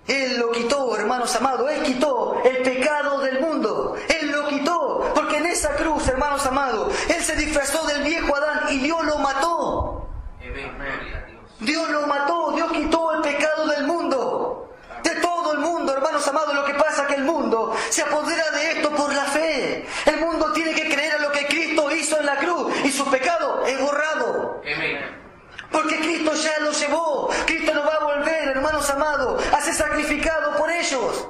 Él lo quitó, hermanos amados, Él quitó el pecado del mundo. Él lo quitó, porque en esa cruz, hermanos amados, Él se disfrazó del viejo Adán y Dios lo mató. Amén. Gloria a Dios. Dios lo mató, Dios quitó el pecado del mundo. De todo el mundo, hermanos amados. Lo que pasa es que el mundo se apodera de esto por la fe. El mundo tiene que creer a lo que Cristo hizo en la cruz y su pecado es borrado. Amén. Porque Cristo ya lo llevó. Cristo no va a volver, hermanos amados, a ser sacrificado por ellos.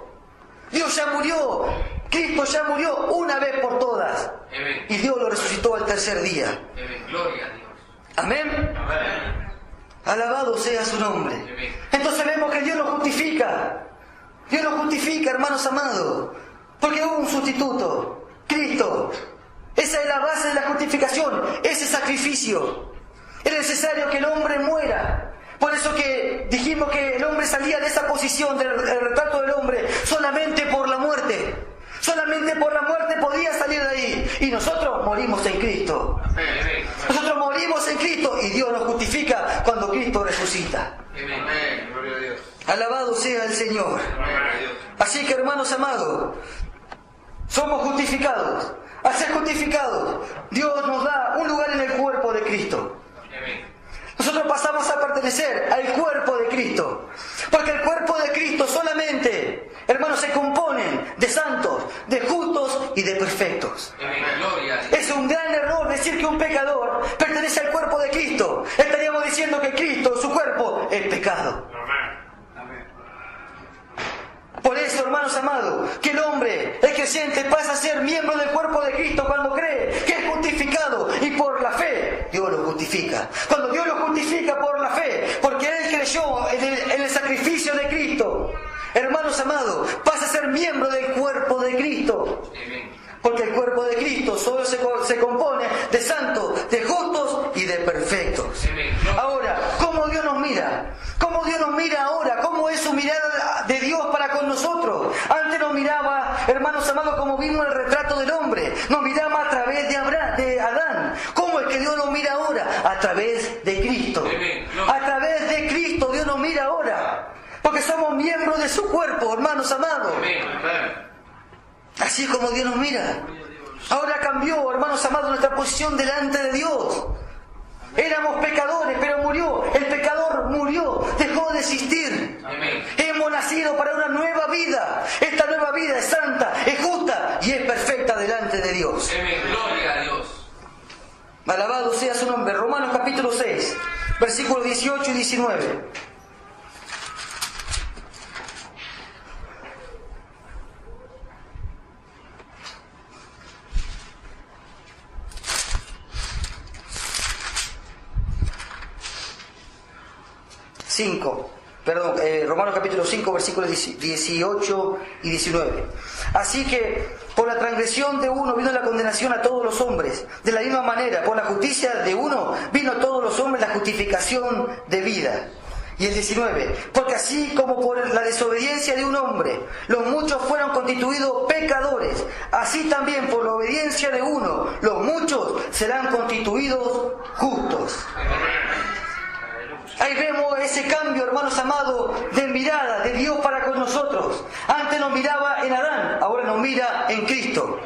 Dios ya murió. Cristo ya murió una vez por todas. Amén. Y Dios lo resucitó al tercer día. Amén. Gloria a Dios. Amén. Amén. Alabado sea su nombre. Amén. Entonces vemos que Dios lo justifica. Dios lo justifica, hermanos amados. Porque hubo un sustituto. Cristo. Esa es la base de la justificación. Ese sacrificio. Es necesario que el hombre muera. Por eso que dijimos que el hombre salía de esa posición del retrato del hombre solamente por la muerte. Solamente por la muerte podía salir de ahí. Y nosotros morimos en Cristo. Amén. Nosotros morimos en Cristo y Dios nos justifica cuando Cristo resucita. Amén. Gloria a Dios. Alabado sea el Señor. Así que, hermanos amados, somos justificados. Al ser justificados, Dios nos da un lugar en el cuerpo de Cristo. Nosotros pasamos a pertenecer al cuerpo de Cristo. Porque el cuerpo de Cristo solamente, hermanos, se componen de santos, de justos y de perfectos. Es un gran error decir que un pecador pertenece al cuerpo de Cristo. Estaríamos diciendo que Cristo, su cuerpo, es pecado. Por eso, hermanos amados, que el hombre, el creyente, pasa a ser miembro del cuerpo de Cristo cuando cree que es justificado y por la fe Dios lo justifica. Cuando Dios lo justifica por la fe, porque Él creyó en el sacrificio de Cristo, hermanos amados, pasa a ser miembro del cuerpo de Cristo. Porque el cuerpo de Cristo solo se compone de santos, de justos y de perfectos. Ahora, ¿cómo Dios nos mira? ¿Cómo Dios nos mira ahora? ¿Cómo es su mirada de Dios para con con nosotros. Antes nos miraba, hermanos amados, como vimos el retrato del hombre. Nos miraba a través de Adán. ¿Cómo es que Dios nos mira ahora? A través de Cristo. A través de Cristo Dios nos mira ahora. Porque somos miembros de su cuerpo, hermanos amados. Así es como Dios nos mira. Ahora cambió, hermanos amados, nuestra posición delante de Dios. Éramos pecadores, pero murió. El pecador murió, dejó de existir. Amén. Hemos nacido para una nueva vida. Esta nueva vida es santa, es justa y es perfecta delante de Dios. Amén. Gloria a Dios. Alabado sea su nombre. Romanos capítulo 6, versículos 18 y 19. Romanos capítulo 5, versículos 18 y 19. Así que por la transgresión de uno vino la condenación a todos los hombres. De la misma manera, por la justicia de uno vino a todos los hombres la justificación de vida. Y el 19, porque así como por la desobediencia de un hombre los muchos fueron constituidos pecadores, así también por la obediencia de uno los muchos serán constituidos justos. Ahí vemos ese cambio, hermanos amados, de mirada de Dios para con nosotros. Antes nos miraba en Adán, ahora nos mira en Cristo.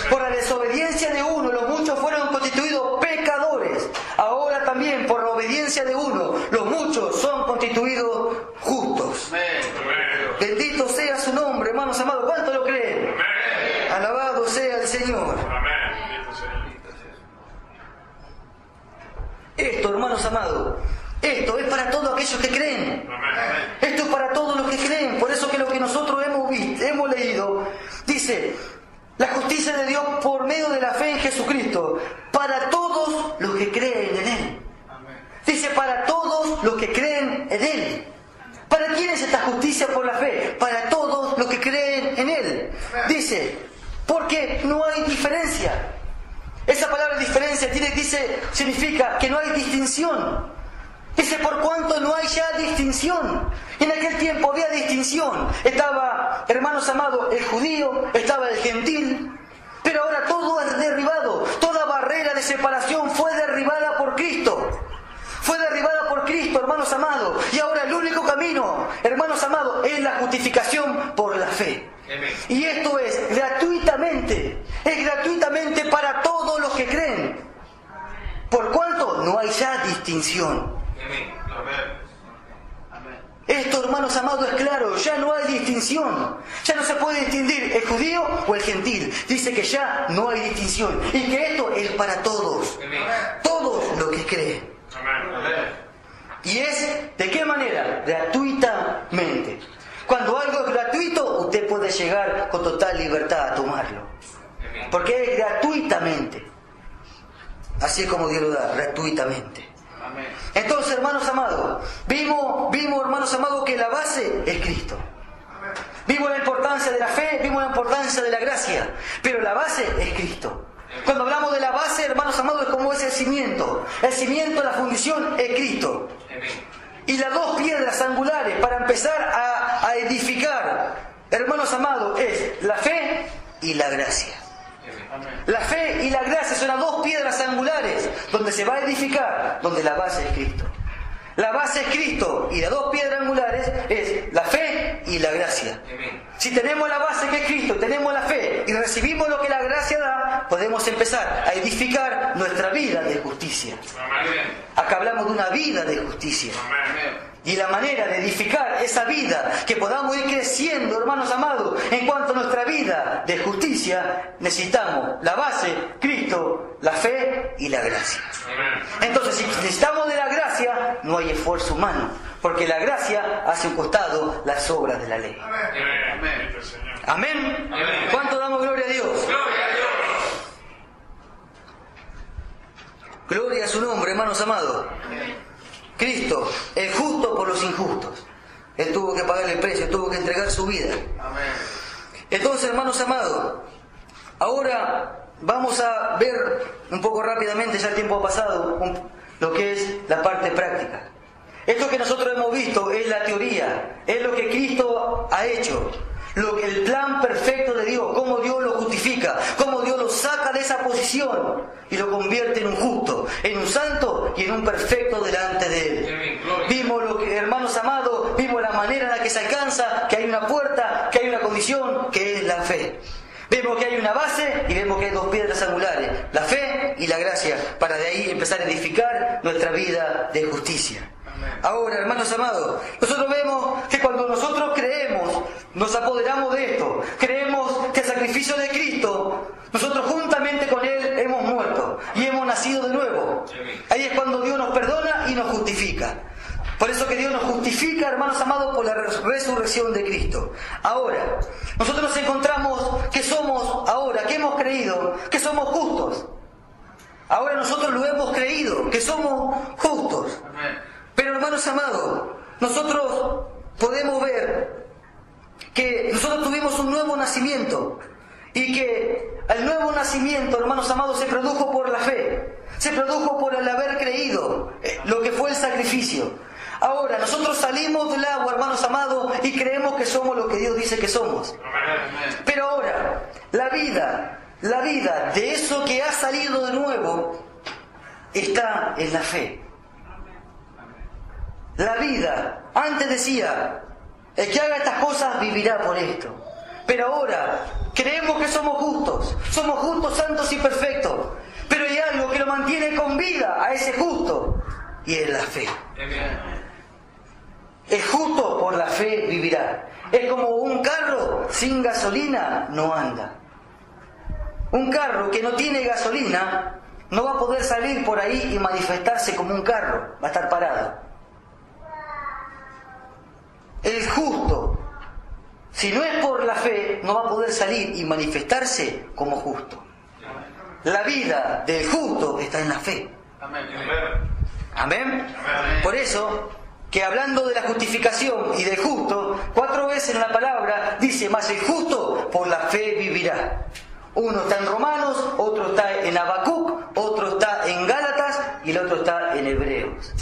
Por la desobediencia de uno, los muchos fueron constituidos pecadores. Ahora también, por la obediencia de uno, los muchos son constituidos justos. Bendito sea su nombre, hermanos amados. ¿Cuánto lo creen? Alabado sea el Señor. Esto, hermanos amados, esto es para todos aquellos que creen. Esto es para todos los que creen. Por eso que lo que nosotros hemos leído, dice, la justicia de Dios por medio de la fe en Jesucristo, para todos los que creen en Él. Dice, para todos los que creen en Él. ¿Para quién es esta justicia por la fe? Para todos los que creen en Él. Dice, porque no hay diferencia. Esa palabra diferencia significa que no hay distinción. Dice, por cuanto no hay ya distinción. En aquel tiempo había distinción. Estaba, hermanos amados, el judío, estaba el gentil. Pero ahora todo es derribado. Toda barrera de separación fue derribada por Cristo. Fue derribada por Cristo, hermanos amados. Y ahora el único camino, hermanos amados, es la justificación por la fe. Y esto es gratuitamente. Es gratuitamente para todos los que creen. Por cuanto no hay ya distinción. Esto, hermanos amados, es claro, ya no hay distinción. Ya no se puede distinguir el judío o el gentil. Dice que ya no hay distinción. Y que esto es para todos. Todos los que creen. ¿Y es de qué manera? Gratuitamente. Cuando algo es gratuito, usted puede llegar con total libertad a tomarlo. Porque es gratuitamente. Así es como Dios lo da, gratuitamente. Entonces, hermanos amados, vimos, hermanos amados, que la base es Cristo. Vimos la importancia de la fe, vimos la importancia de la gracia, pero la base es Cristo. Cuando hablamos de la base, hermanos amados, es como es el cimiento. El cimiento, la fundición es Cristo. Y las dos piedras angulares para empezar a edificar, hermanos amados, es la fe y la gracia. La fe y la gracia son las dos piedras angulares donde se va a edificar, donde la base es Cristo. La base es Cristo y las dos piedras angulares es la fe y la gracia. Si tenemos la base que es Cristo, tenemos la fe y recibimos lo que la gracia da, podemos empezar a edificar nuestra vida de justicia. Acá hablamos de una vida de justicia. Y la manera de edificar esa vida, que podamos ir creciendo, hermanos amados, en cuanto a nuestra vida de justicia, necesitamos la base, Cristo, la fe y la gracia. Entonces, si necesitamos de la gracia, no hay esfuerzo humano, porque la gracia hace un costado las obras de la ley. Amén. ¿Cuánto damos gloria a Dios? Gloria a su nombre, hermanos amados. Cristo, el justo por los injustos. Él tuvo que pagar el precio, tuvo que entregar su vida. Entonces, hermanos amados, ahora vamos a ver un poco rápidamente, ya el tiempo ha pasado, lo que es la parte práctica. Esto que nosotros hemos visto es la teoría, es lo que Cristo ha hecho. el plan perfecto de Dios, cómo Dios lo justifica, cómo Dios lo saca de esa posición y lo convierte en un justo, en un santo y en un perfecto delante de Él. Vimos lo que, hermanos amados, vimos la manera en la que se alcanza, que hay una puerta, que hay una condición, que es la fe. Vemos que hay una base y vemos que hay dos piedras angulares, la fe y la gracia, para de ahí empezar a edificar nuestra vida de justicia. Ahora, hermanos amados, nosotros vemos que cuando nosotros creemos, nos apoderamos de esto, creemos que el sacrificio de Cristo, nosotros juntamente con Él hemos muerto y hemos nacido de nuevo. Ahí es cuando Dios nos perdona y nos justifica. Por eso que Dios nos justifica, hermanos amados, por la resurrección de Cristo. Ahora, nosotros nos encontramos que somos, ahora que hemos creído, que somos justos. Ahora nosotros lo hemos creído, que somos justos. Pero, hermanos amados, nosotros podemos ver que nosotros tuvimos un nuevo nacimiento y que el nuevo nacimiento, hermanos amados, se produjo por la fe, se produjo por el haber creído lo que fue el sacrificio. Ahora, nosotros salimos del agua, hermanos amados, y creemos que somos lo que Dios dice que somos. Pero ahora, la vida de eso que ha salido de nuevo está en la fe. La vida, antes decía, el que haga estas cosas vivirá por esto. Pero ahora, creemos que somos justos, santos y perfectos. Pero hay algo que lo mantiene con vida a ese justo, y es la fe. El justo por la fe vivirá. Es como un carro sin gasolina no anda. Un carro que no tiene gasolina no va a poder salir por ahí y manifestarse como un carro, va a estar parado. El justo, si no es por la fe, no va a poder salir y manifestarse como justo. La vida del justo está en la fe. Amén. Por eso, que hablando de la justificación y del justo, 4 veces en la palabra dice, mas el justo por la fe vivirá. Uno está en Romanos, otro está en Habacuc, otro está en Gálatas y el otro está en Hebreos.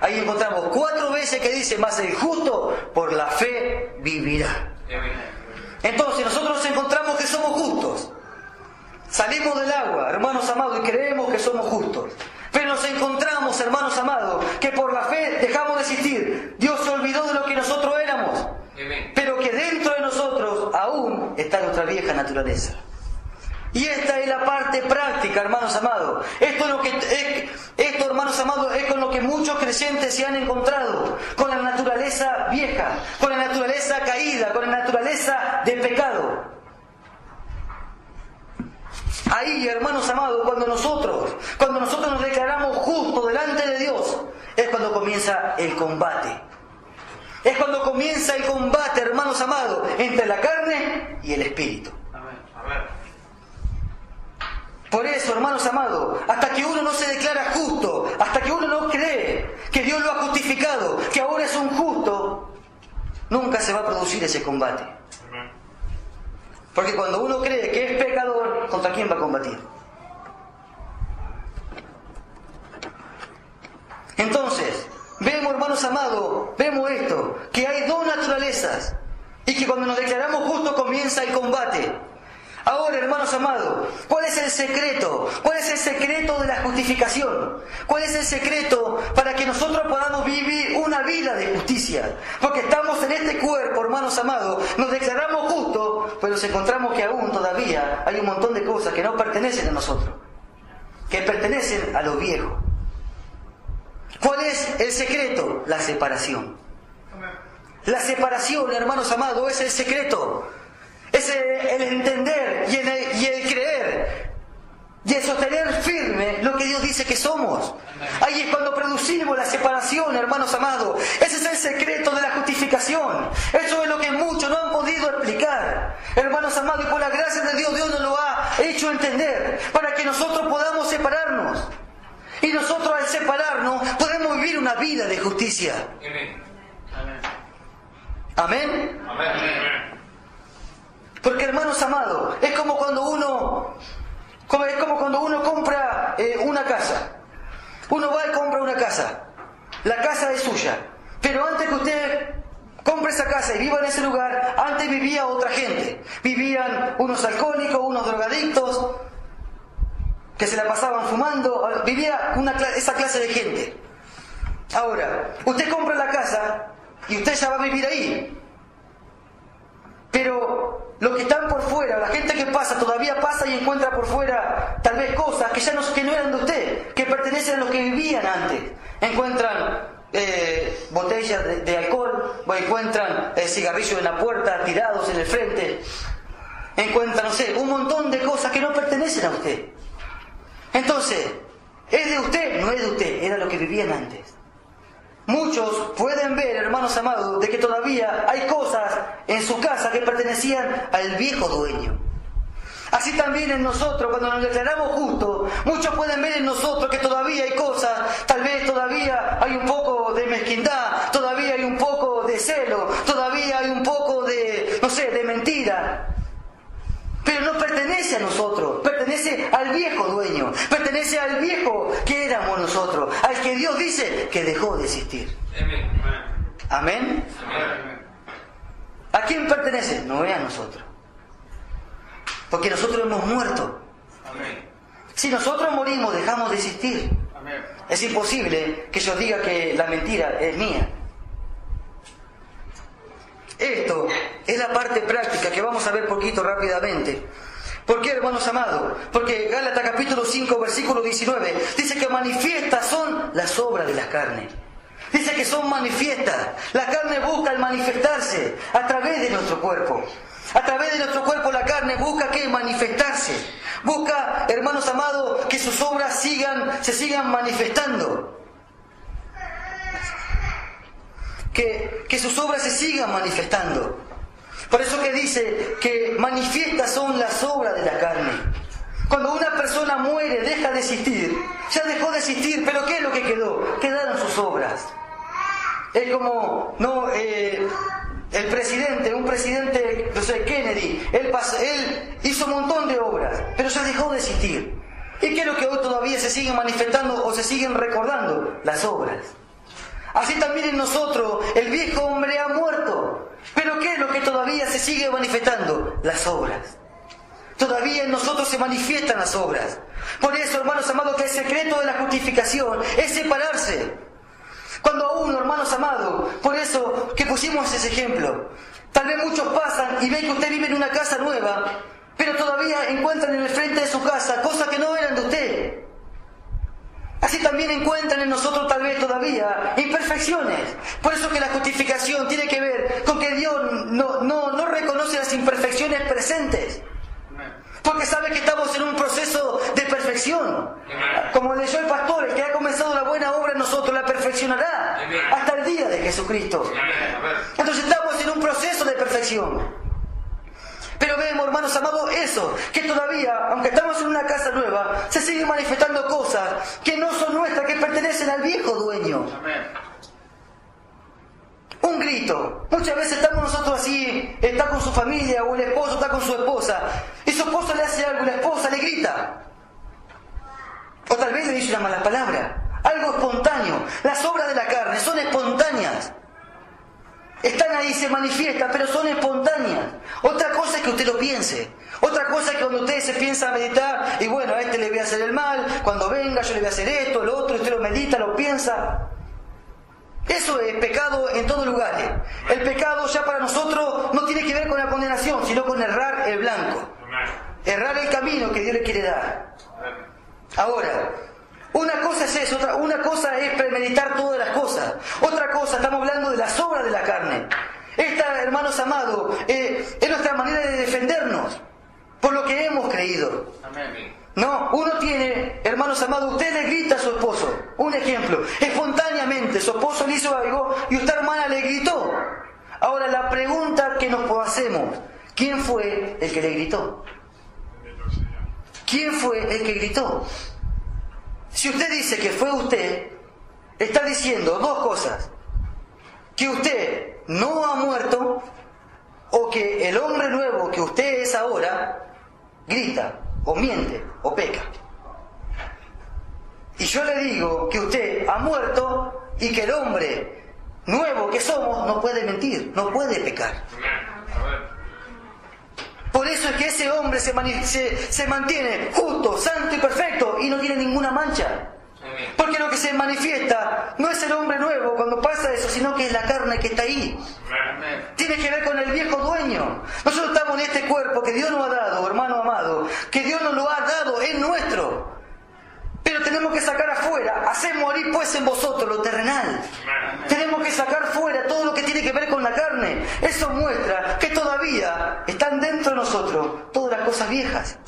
Ahí encontramos 4 veces que dice, mas el justo por la fe vivirá. Entonces nosotros nos encontramos que somos justos. Salimos del agua, hermanos amados, y creemos que somos justos. Pero nos encontramos, hermanos amados, que por la fe dejamos de existir. Dios se olvidó de lo que nosotros éramos. Pero que dentro de nosotros aún está nuestra vieja naturaleza. Y esta es la parte práctica, hermanos amados. Esto, hermanos amados, es con lo que muchos creyentes se han encontrado. Con la naturaleza vieja, con la naturaleza caída, con la naturaleza de pecado. Ahí, hermanos amados, cuando nosotros nos declaramos justos delante de Dios, es cuando comienza el combate. Es cuando comienza el combate, hermanos amados, entre la carne y el espíritu. Por eso, hermanos amados, hasta que uno no se declara justo, hasta que uno no cree que Dios lo ha justificado, que ahora es un justo, nunca se va a producir ese combate. Porque cuando uno cree que es pecador, ¿contra quién va a combatir? Entonces, vemos, hermanos amados, vemos esto, que hay 2 naturalezas, y que cuando nos declaramos justos comienza el combate. Ahora, hermanos amados, ¿cuál es el secreto? ¿Cuál es el secreto de la justificación? ¿Cuál es el secreto para que nosotros podamos vivir una vida de justicia? Porque estamos en este cuerpo, hermanos amados, nos declaramos justos, pero nos encontramos que aún todavía hay un montón de cosas que no pertenecen a nosotros, que pertenecen a lo viejo. ¿Cuál es el secreto? La separación. La separación, hermanos amados, es el secreto. Es el entender y el creer y el sostener firme lo que Dios dice que somos. Ahí es cuando producimos la separación, hermanos amados. Ese es el secreto de la justificación. Eso es lo que muchos no han podido explicar, hermanos amados, y por la gracia de Dios, Dios nos lo ha hecho entender para que nosotros podamos separarnos. Y nosotros al separarnos podemos vivir una vida de justicia. Amén. Amén. Porque, hermanos amados, es como cuando uno compra una casa. Uno va y compra una casa. La casa es suya. Pero antes que usted compre esa casa y viva en ese lugar, antes vivía otra gente. Vivían unos alcohólicos, unos drogadictos, que se la pasaban fumando, vivía esa clase de gente. Ahora, usted compra la casa y usted ya va a vivir ahí. Pero los que están por fuera, la gente que pasa, todavía pasa y encuentra por fuera tal vez cosas que ya que no eran de usted, que pertenecen a los que vivían antes. Encuentran botellas de alcohol, o encuentran cigarrillos en la puerta, tirados en el frente. Encuentran, no sé, un montón de cosas que no pertenecen a usted. Entonces, ¿es de usted? No es de usted, era lo que vivían antes. Muchos pueden ver, hermanos amados, de que todavía hay cosas en su casa que pertenecían al viejo dueño. Así también en nosotros, cuando nos declaramos justos, muchos pueden ver en nosotros que todavía hay cosas, tal vez todavía hay un poco de mezquindad, todavía hay un poco de celo, todavía hay un poco de, no sé, de mentira. Pero no pertenece a nosotros, pertenece al viejo dueño, pertenece al viejo que éramos nosotros, al que Dios dice que dejó de existir. ¿Amén? ¿A quién pertenece? No es a nosotros. Porque nosotros hemos muerto. Si nosotros morimos, dejamos de existir. Es imposible que yo diga que la mentira es mía. Esto es la parte práctica que vamos a ver poquito rápidamente. ¿Por qué, hermanos amados? Porque Gálatas capítulo 5, versículo 19, dice que manifiestas son las obras de la carne. Dice que son manifiestas. La carne busca el manifestarse a través de nuestro cuerpo. A través de nuestro cuerpo la carne busca ¿qué? Manifestarse. Busca, hermanos amados, que sus obras se sigan manifestando. Que sus obras se sigan manifestando. Por eso que dice que manifiestas son las obras de la carne. Cuando una persona muere, deja de existir. Ya dejó de existir, pero ¿qué es lo que quedó? Quedaron sus obras. Es como, no, un presidente, no sé, Kennedy, él hizo un montón de obras, pero ya dejó de existir. ¿Y qué es lo que hoy todavía se siguen manifestando o se siguen recordando? Las obras. Así también en nosotros, el viejo hombre ha muerto. ¿Pero qué es lo que todavía se sigue manifestando? Las obras. Todavía en nosotros se manifiestan las obras. Por eso, hermanos amados, que el secreto de la justificación es separarse. Cuando a uno, hermanos amados, por eso que pusimos ese ejemplo, tal vez muchos pasan y ven que usted vive en una casa nueva, pero todavía encuentran en el frente de su casa cosas que no eran de usted. Así también encuentran en nosotros tal vez todavía imperfecciones. Por eso que la justificación tiene que ver con que Dios no reconoce las imperfecciones presentes. Porque sabe que estamos en un proceso de perfección. Como leyó el pastor, el que ha comenzado la buena obra en nosotros la perfeccionará hasta el día de Jesucristo. Entonces estamos en un proceso de perfección. Pero vemos, hermanos amados, eso, que todavía, aunque estamos en una casa nueva, se siguen manifestando cosas que no son nuestras, que pertenecen al viejo dueño. Un grito. Muchas veces estamos nosotros así, está con su familia, o el esposo está con su esposa, y su esposa le hace algo y la esposa le grita. O tal vez le dice una mala palabra. Algo espontáneo. Las obras de la carne son espontáneas. Están ahí, se manifiestan, pero son espontáneas. Otra cosa es que usted lo piense. Otra cosa es que cuando usted se piensa a meditar, y bueno, a este le voy a hacer el mal, cuando venga yo le voy a hacer esto, lo otro, usted lo medita, lo piensa. Eso es pecado en todos lugares. El pecado ya para nosotros no tiene que ver con la condenación, sino con errar el blanco. Errar el camino que Dios le quiere dar. Ahora, una cosa es eso, una cosa es premeditar todas las cosas. Otra cosa, estamos hablando de las obras de la carne. Esta, hermanos amados, es nuestra manera de defendernos por lo que hemos creído. No, uno tiene, hermanos amados, usted le grita a su esposo. Un ejemplo, espontáneamente, su esposo le hizo algo y usted, hermana, le gritó. Ahora, la pregunta que nos hacemos, ¿quién fue el que le gritó? ¿Quién fue el que gritó? Si usted dice que fue usted, está diciendo dos cosas. Que usted no ha muerto, o que el hombre nuevo que usted es ahora, grita, o miente, o peca. Y yo le digo que usted ha muerto y que el hombre nuevo que somos no puede mentir, no puede pecar. Por eso es que ese hombre se mantiene justo, santo y perfecto y no tiene ninguna mancha. Porque lo que se manifiesta no es el hombre nuevo cuando pasa eso, sino que es la carne que está ahí. Tiene que ver con el viejo dueño. Nosotros estamos en este cuerpo que Dios nos ha dado, hermano amado, que Dios nos lo ha dado, es nuestro. Pero tenemos que sacar afuera, hacer morir pues en vosotros lo terrenal. Tenemos que sacar fuera todo lo que tiene que ver con la carne. Eso muestra que todavía están dentro de nosotros todas las cosas viejas.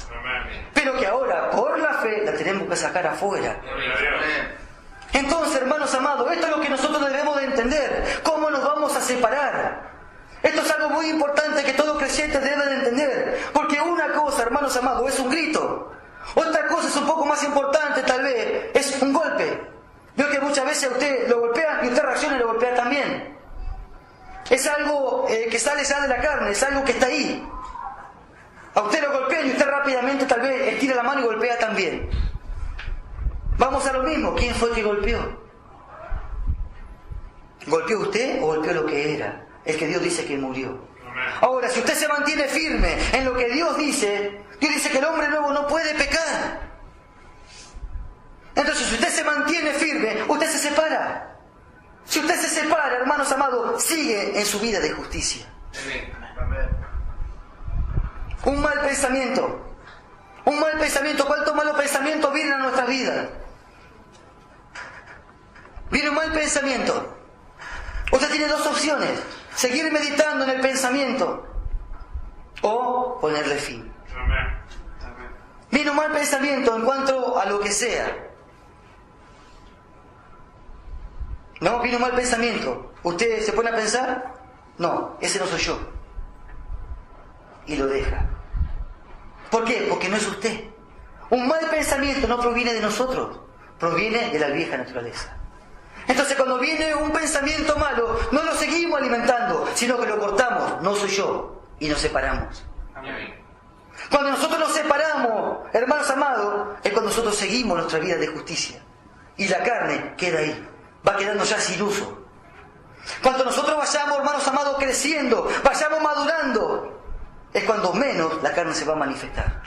Pero que ahora, por la fe, las tenemos que sacar afuera. Entonces, hermanos amados, esto es lo que nosotros debemos de entender. ¿Cómo nos vamos a separar? Esto es algo muy importante que todo creyente debe de entender. Porque una cosa, hermanos amados, es un grito. Otra cosa es un poco más importante, tal vez, es un golpe. Veo que muchas veces usted lo golpea y usted reacciona y lo golpea también. Es algo que sale ya de la carne, es algo que está ahí. A usted lo golpea y usted rápidamente tal vez estira la mano y golpea también. Vamos a lo mismo, ¿quién fue el que golpeó? ¿Golpeó usted o golpeó lo que era? El que Dios dice que murió. Ahora, si usted se mantiene firme en lo que Dios dice que el hombre nuevo no puede pecar. Entonces, si usted se mantiene firme, usted se separa. Si usted se separa, hermanos amados, sigue en su vida de justicia. Un mal pensamiento. Un mal pensamiento. ¿Cuántos malos pensamientos vienen a nuestras vidas? Viene un mal pensamiento. Usted tiene dos opciones. Seguir meditando en el pensamiento o ponerle fin. Viene un mal pensamiento en cuanto a lo que sea. ¿No? Viene un mal pensamiento. ¿Usted se pone a pensar? No, ese no soy yo. Y lo deja. ¿Por qué? Porque no es usted. Un mal pensamiento no proviene de nosotros, proviene de la vieja naturaleza. Entonces, cuando viene un pensamiento malo, no lo seguimos alimentando, sino que lo cortamos. No soy yo. Y nos separamos. Amén. Cuando nosotros nos separamos, hermanos amados, es cuando nosotros seguimos nuestra vida de justicia. Y la carne queda ahí. Va quedando ya sin uso. Cuando nosotros vayamos, hermanos amados, creciendo, vayamos madurando, es cuando menos la carne se va a manifestar.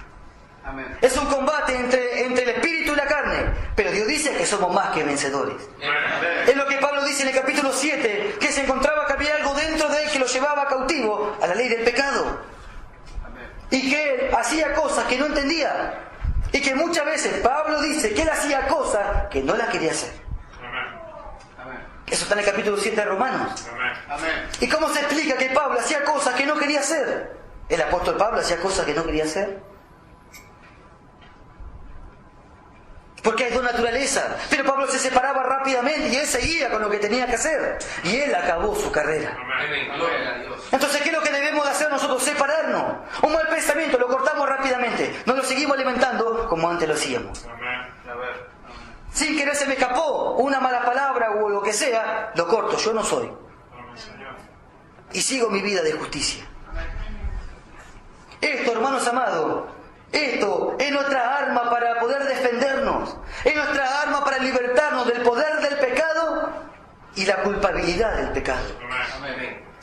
Amén. Es un combate entre el espíritu y la carne, pero Dios dice que somos más que vencedores. Amén. Es lo que Pablo dice en el capítulo 7, que se encontraba que había algo dentro de él que lo llevaba cautivo a la ley del pecado. Amén. Y que él hacía cosas que no entendía. Y que muchas veces Pablo dice que él hacía cosas que no las quería hacer. Amén. Eso está en el capítulo 7 de Romanos. Amén. ¿Y cómo se explica que Pablo hacía cosas que no quería hacer? ¿El apóstol Pablo hacía cosas que no quería hacer? Porque hay dos naturalezas. Pero Pablo se separaba rápidamente y él seguía con lo que tenía que hacer. Y él acabó su carrera. Entonces, ¿qué es lo que debemos de hacer nosotros? Separarnos. Un mal pensamiento lo cortamos rápidamente. No lo seguimos alimentando como antes lo hacíamos. Sin querer se me escapó una mala palabra o lo que sea, lo corto. Yo no soy. Y sigo mi vida de justicia. Esto, hermanos amados, esto es nuestra arma para poder defendernos. Es nuestra arma para libertarnos del poder del pecado y la culpabilidad del pecado.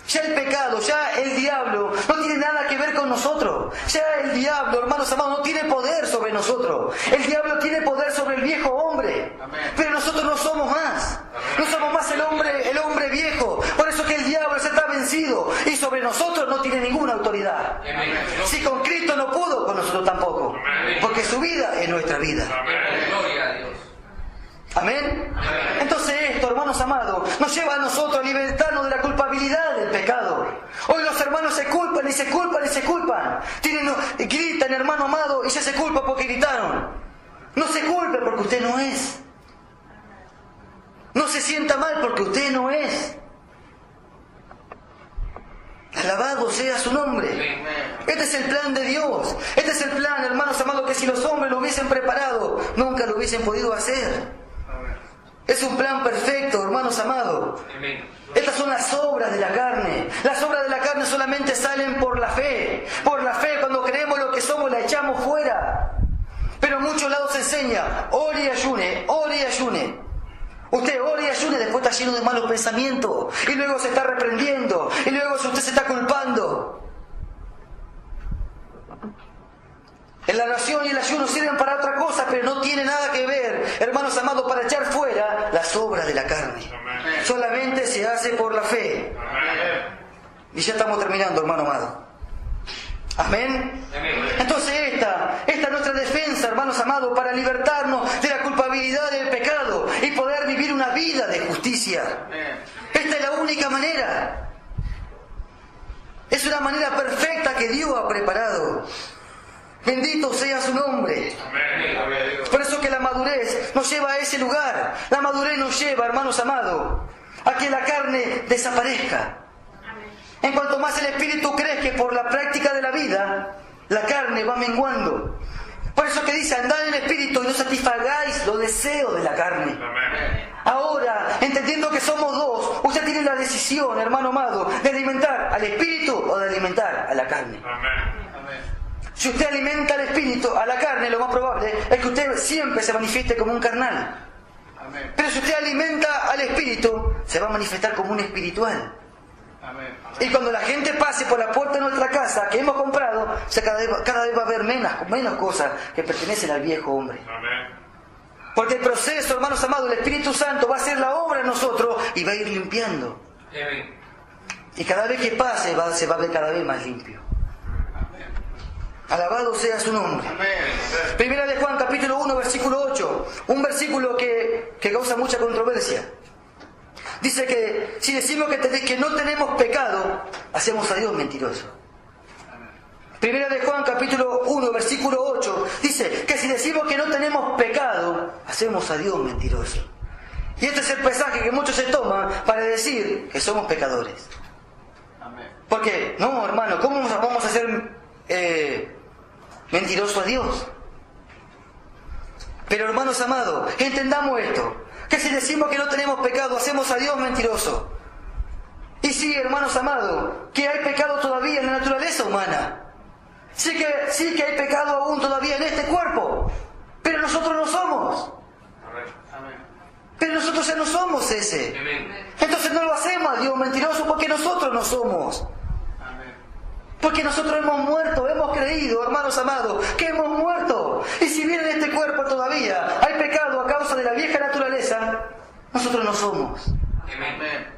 Ya el pecado, ya el diablo no tiene nada que ver con nosotros. Ya el diablo, hermanos amados, no tiene poder sobre nosotros. El diablo tiene poder sobre el viejo hombre. Pero nosotros no somos más. No somos más el hombre viejo. Por eso que el diablo se está vencido y sobre nosotros no tiene ninguna autoridad. Si con Cristo no pudo, con nosotros tampoco. Porque su vida es nuestra vida. ¿Amén? Entonces esto, hermanos amados, nos lleva a nosotros a libertarnos de la culpabilidad del pecado. Hoy los hermanos se culpan y se culpan y se culpan. Gritan, hermano amado, y ya se culpa porque gritaron. No se culpe porque usted no es. No se sienta mal porque usted no es. Alabado sea su nombre. Este es el plan de Dios. Este es el plan, hermanos amados, que si los hombres lo hubiesen preparado, nunca lo hubiesen podido hacer. Es un plan perfecto, hermanos amados. Estas son las obras de la carne. Las obras de la carne solamente salen por la fe. Por la fe, cuando creemos lo que somos, la echamos fuera. Pero en muchos lados se enseña, ore y ayune, ore y ayune. Usted ora y ayuna y después está lleno de malos pensamientos. Y luego se está reprendiendo. Y luego usted se está culpando. La oración y el ayuno sirven para otra cosa, pero no tiene nada que ver, hermanos amados, para echar fuera las obras de la carne. Amén. Solamente se hace por la fe. Amén. Y ya estamos terminando, hermano amado. Amén. Entonces esta es nuestra defensa, hermanos amados, para libertarnos de la culpabilidad del pecado y poder vivir una vida de justicia. Esta es la única manera. Es una manera perfecta que Dios ha preparado. Bendito sea su nombre. Amén. Por eso que la madurez nos lleva a ese lugar. La madurez nos lleva, hermanos amados, a que la carne desaparezca. En cuanto más el espíritu crezca por la práctica de la vida, la carne va menguando. Por eso que dice, andad en el espíritu y no satisfagáis los deseos de la carne. Amén. Ahora, entendiendo que somos dos, usted tiene la decisión, hermano amado, de alimentar al espíritu o de alimentar a la carne. Amén. Si usted alimenta al espíritu, a la carne, lo más probable es que usted siempre se manifieste como un carnal. Amén. Pero si usted alimenta al espíritu, se va a manifestar como un espiritual. Amén. Y cuando la gente pase por la puerta de nuestra casa que hemos comprado, cada vez va a haber menos cosas que pertenecen al viejo hombre. Amén. Porque el proceso, hermanos amados, el Espíritu Santo va a hacer la obra en nosotros y va a ir limpiando. Amén. Y cada vez que pase, se va a ver cada vez más limpio. Alabado sea su nombre. Amén. Primera de Juan, capítulo 1, versículo 8. Un versículo que causa mucha controversia. Dice que si decimos que no tenemos pecado, hacemos a Dios mentiroso. Primera de Juan, capítulo 1, versículo 8. Dice que si decimos que no tenemos pecado, hacemos a Dios mentiroso. Y este es el pasaje que muchos se toman para decir que somos pecadores. Amén. Porque, no, hermano, ¿cómo vamos a ser mentiroso a Dios? Pero, hermanos amados, entendamos esto. Que si decimos que no tenemos pecado, hacemos a Dios mentiroso. Y sí, hermanos amados, que hay pecado todavía en la naturaleza humana. Sí que hay pecado aún todavía en este cuerpo. Pero nosotros no somos. Amén. Pero nosotros ya no somos ese. Amén. Entonces no lo hacemos a Dios mentiroso porque nosotros no somos. Amén. Porque nosotros hemos muerto, hemos creído, hermanos amados, que hemos muerto. Y si bien en este cuerpo todavía hay pecado a causa de la vieja naturaleza, nosotros no somos. Amén.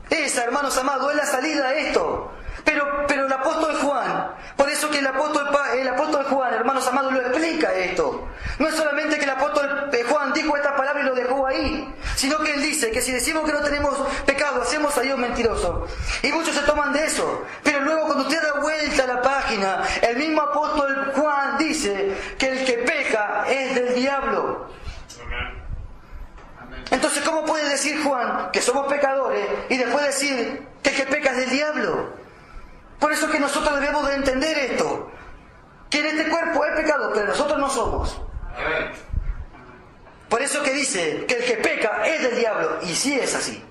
Esa, hermanos amados, es la salida a esto. Pero el apóstol Juan, por eso que el apóstol Juan, hermanos amados, lo explica esto. No es solamente que el apóstol Juan dijo esta palabra y lo dejó ahí, sino que él dice que si decimos que no tenemos pecado, hacemos a Dios mentiroso. Y muchos se toman de eso. Pero luego cuando usted da vuelta a la página, el mismo apóstol Juan dice que el que peca es del diablo. Entonces, ¿cómo puede decir Juan que somos pecadores y después decir que el que peca es del diablo? Por eso que nosotros debemos de entender esto, que en este cuerpo hay pecado, pero nosotros no somos. Amén. Por eso que dice que el que peca es del diablo, y sí es así.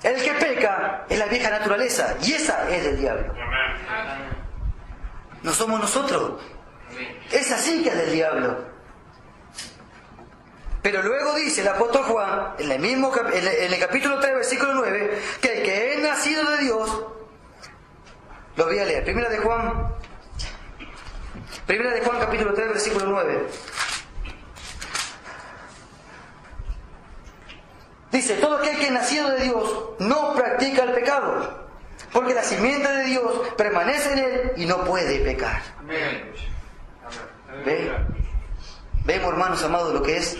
El que peca es la vieja naturaleza, y esa es del diablo. Amén. No somos nosotros. Es así que es del diablo. Pero luego dice el apóstol Juan, en el capítulo 3, versículo 9, que el que es nacido de Dios, lo voy a leer, Primera de Juan, capítulo 3, versículo 9. Dice, todo aquel que es nacido de Dios no practica el pecado, porque la simiente de Dios permanece en él y no puede pecar. Amén. Vemos, hermanos amados, lo que es.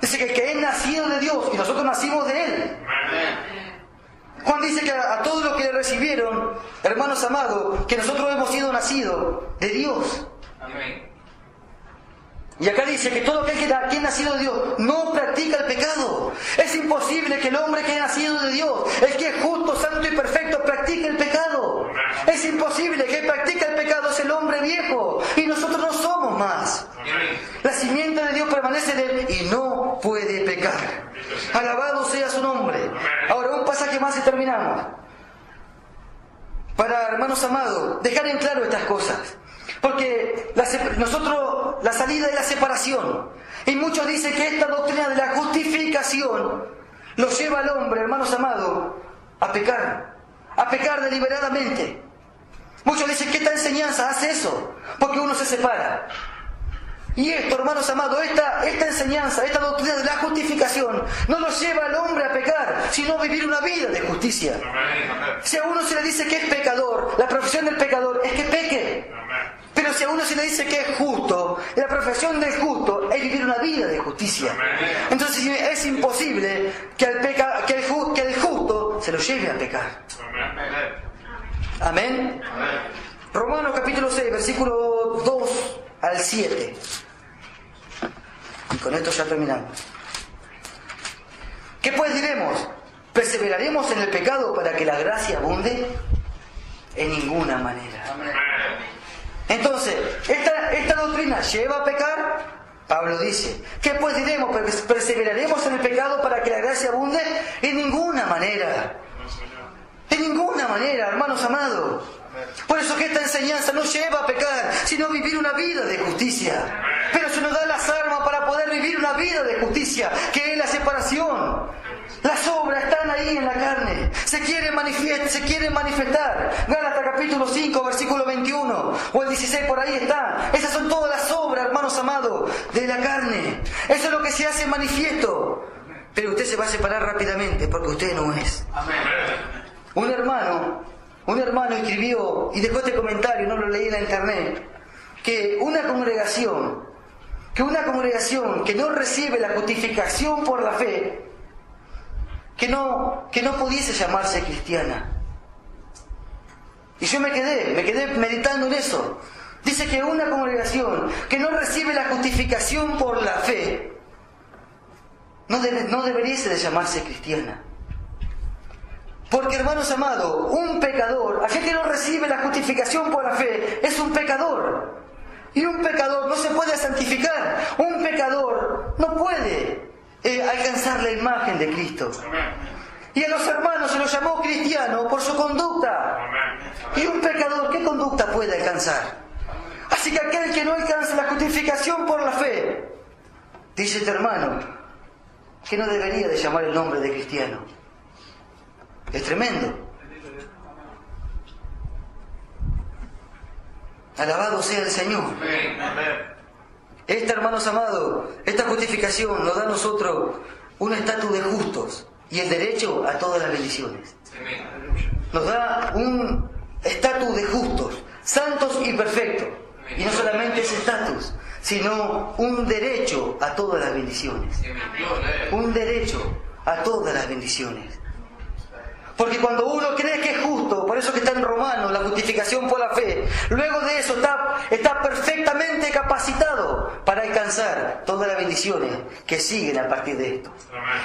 Dice que el que es nacido de Dios, y nosotros nacimos de él. Amén. Juan dice que a todos los que le recibieron, hermanos amados, que nosotros hemos sido nacidos de Dios. Amén. Y acá dice que todo aquel que es nacido de Dios no practica el pecado. Es imposible que el hombre que es nacido de Dios, el que es justo, santo y perfecto, practique el pecado. Es imposible que practique el pecado, es el hombre viejo. Y nosotros no somos más. La simiente de Dios permanece en él y no puede pecar. Alabado sea su nombre. Ahora un pasaje más y terminamos. Para, hermanos amados, dejar en claro estas cosas. Porque la salida es la separación. Y muchos dicen que esta doctrina de la justificación lo lleva al hombre, hermanos amados, a pecar deliberadamente. Muchos dicen que esta enseñanza hace eso, porque uno se separa. Y esto, hermanos amados, esta enseñanza, esta doctrina de la justificación, no lo lleva al hombre a pecar, sino a vivir una vida de justicia. Si a uno se le dice que es pecador, la profesión del pecador es que peque. Pero si a uno se le dice que es justo, la profesión del justo es vivir una vida de justicia. Entonces es imposible que el justo se lo lleve a pecar. Amén. Romanos capítulo 6, versículo 2 al 7. Y con esto ya terminamos. ¿Qué pues diremos? ¿Perseveraremos en el pecado para que la gracia abunde? En ninguna manera. Entonces, ¿esta doctrina lleva a pecar? Pablo dice, ¿qué pues diremos? ¿Perseveraremos en el pecado para que la gracia abunde? En ninguna manera. De ninguna manera, hermanos amados. Por eso que esta enseñanza no lleva a pecar, sino a vivir una vida de justicia. Pero se nos da las armas para poder vivir una vida de justicia, que es la separación. Las obras están ahí en la carne, se quieren manifestar. Gálatas capítulo 5, versículo 21, o el 16 por ahí está. Esas son todas las obras, hermanos amados, de la carne. Eso es lo que se hace manifiesto. Pero usted se va a separar rápidamente, porque usted no es. Un hermano escribió y dejó este comentario, no lo leí en la internet, que una congregación que no recibe la justificación por la fe, que no pudiese llamarse cristiana. Y yo me quedé meditando en eso. Dice que una congregación que no recibe la justificación por la fe no debería de llamarse cristiana. Porque, hermanos amados, un pecador, aquel que no recibe la justificación por la fe, es un pecador. Y un pecador no se puede santificar. Un pecador no puede alcanzar la imagen de Cristo. Y a los hermanos se los llamó cristianos por su conducta. Y un pecador, ¿qué conducta puede alcanzar? Así que aquel que no alcanza la justificación por la fe, dice este hermano, que no debería de llamar el nombre de cristiano. Es tremendo. Alabado sea el Señor. Esta, hermanos amados, esta justificación nos da a nosotros un estatus de justos y el derecho a todas las bendiciones. Nos da un estatus de justos, santos y perfectos. Y no solamente ese estatus, sino un derecho a todas las bendiciones. Un derecho a todas las bendiciones. Porque cuando uno cree que es justo, por eso que está en Romanos, la justificación por la fe, luego de eso está perfectamente capacitado para alcanzar todas las bendiciones que siguen a partir de esto.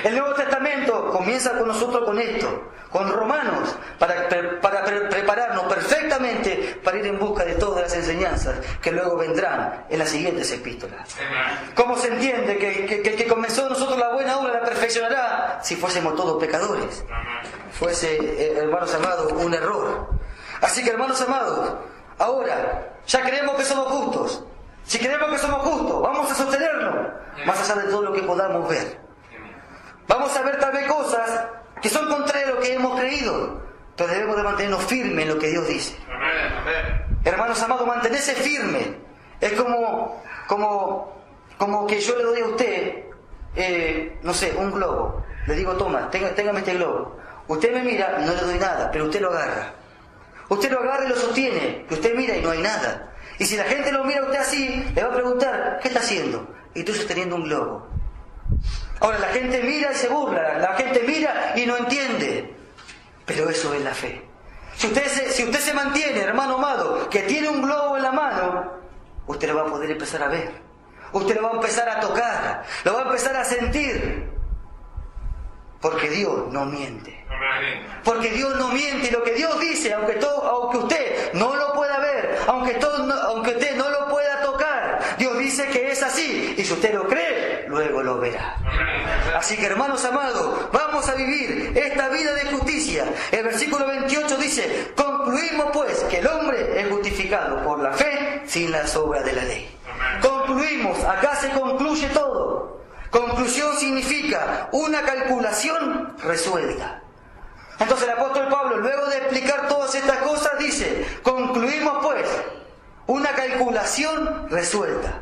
El Nuevo Testamento comienza con nosotros con esto, con Romanos, para prepararnos perfectamente para ir en busca de todas las enseñanzas que luego vendrán en las siguientes epístolas. ¿Cómo se entiende que el que comenzó en nosotros la buena obra la perfeccionará si fuésemos todos pecadores? Fuese, hermanos amados, un error. Así que, hermanos amados, ahora ya creemos que somos justos. Si creemos que somos justos, vamos a sostenernos más allá de todo lo que podamos ver. Vamos a ver tal vez cosas que son contrarias a lo que hemos creído, pero debemos de mantenernos firmes en lo que Dios dice. Hermanos amados, mantenerse firme es como que yo le doy a usted, no sé, un globo. Le digo, toma, téngame este globo. Usted me mira y no le doy nada, pero usted lo agarra. Usted lo agarra y lo sostiene, que usted mira y no hay nada. Y si la gente lo mira a usted así, le va a preguntar, ¿qué está haciendo? Y estoy sosteniendo un globo. Ahora, la gente mira y se burla, la gente mira y no entiende. Pero eso es la fe. Si usted se mantiene, hermano amado, que tiene un globo en la mano, usted lo va a poder empezar a ver. Usted lo va a empezar a tocar, lo va a empezar a sentir. Porque Dios no miente. Porque Dios no miente. Y lo que Dios dice, aunque usted no lo pueda ver, aunque usted no lo pueda tocar, Dios dice que es así. Y si usted lo cree, luego lo verá. Así que, hermanos amados, vamos a vivir esta vida de justicia. El versículo 28 dice: concluimos pues que el hombre es justificado por la fe sin las obras de la ley. Concluimos, acá se concluye todo. Conclusión significa una calculación resuelta. Entonces el apóstol Pablo, luego de explicar todas estas cosas, dice, concluimos pues una calculación resuelta.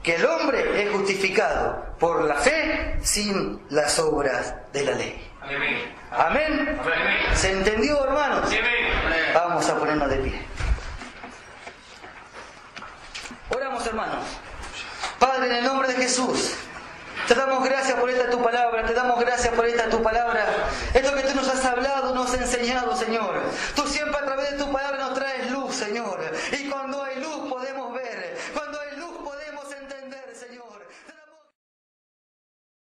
Que el hombre es justificado por la fe sin las obras de la ley. Amén. ¿Amén? Amén. ¿Se entendió, hermanos? Amén. Vamos a ponernos de pie. Oramos, hermanos. Padre, en el nombre de Jesús, te damos gracias por esta tu palabra, te damos gracias por esta tu palabra. Esto que tú nos has hablado, nos has enseñado, Señor. Tú siempre a través de tu palabra nos traes luz, Señor. Y cuando hay luz,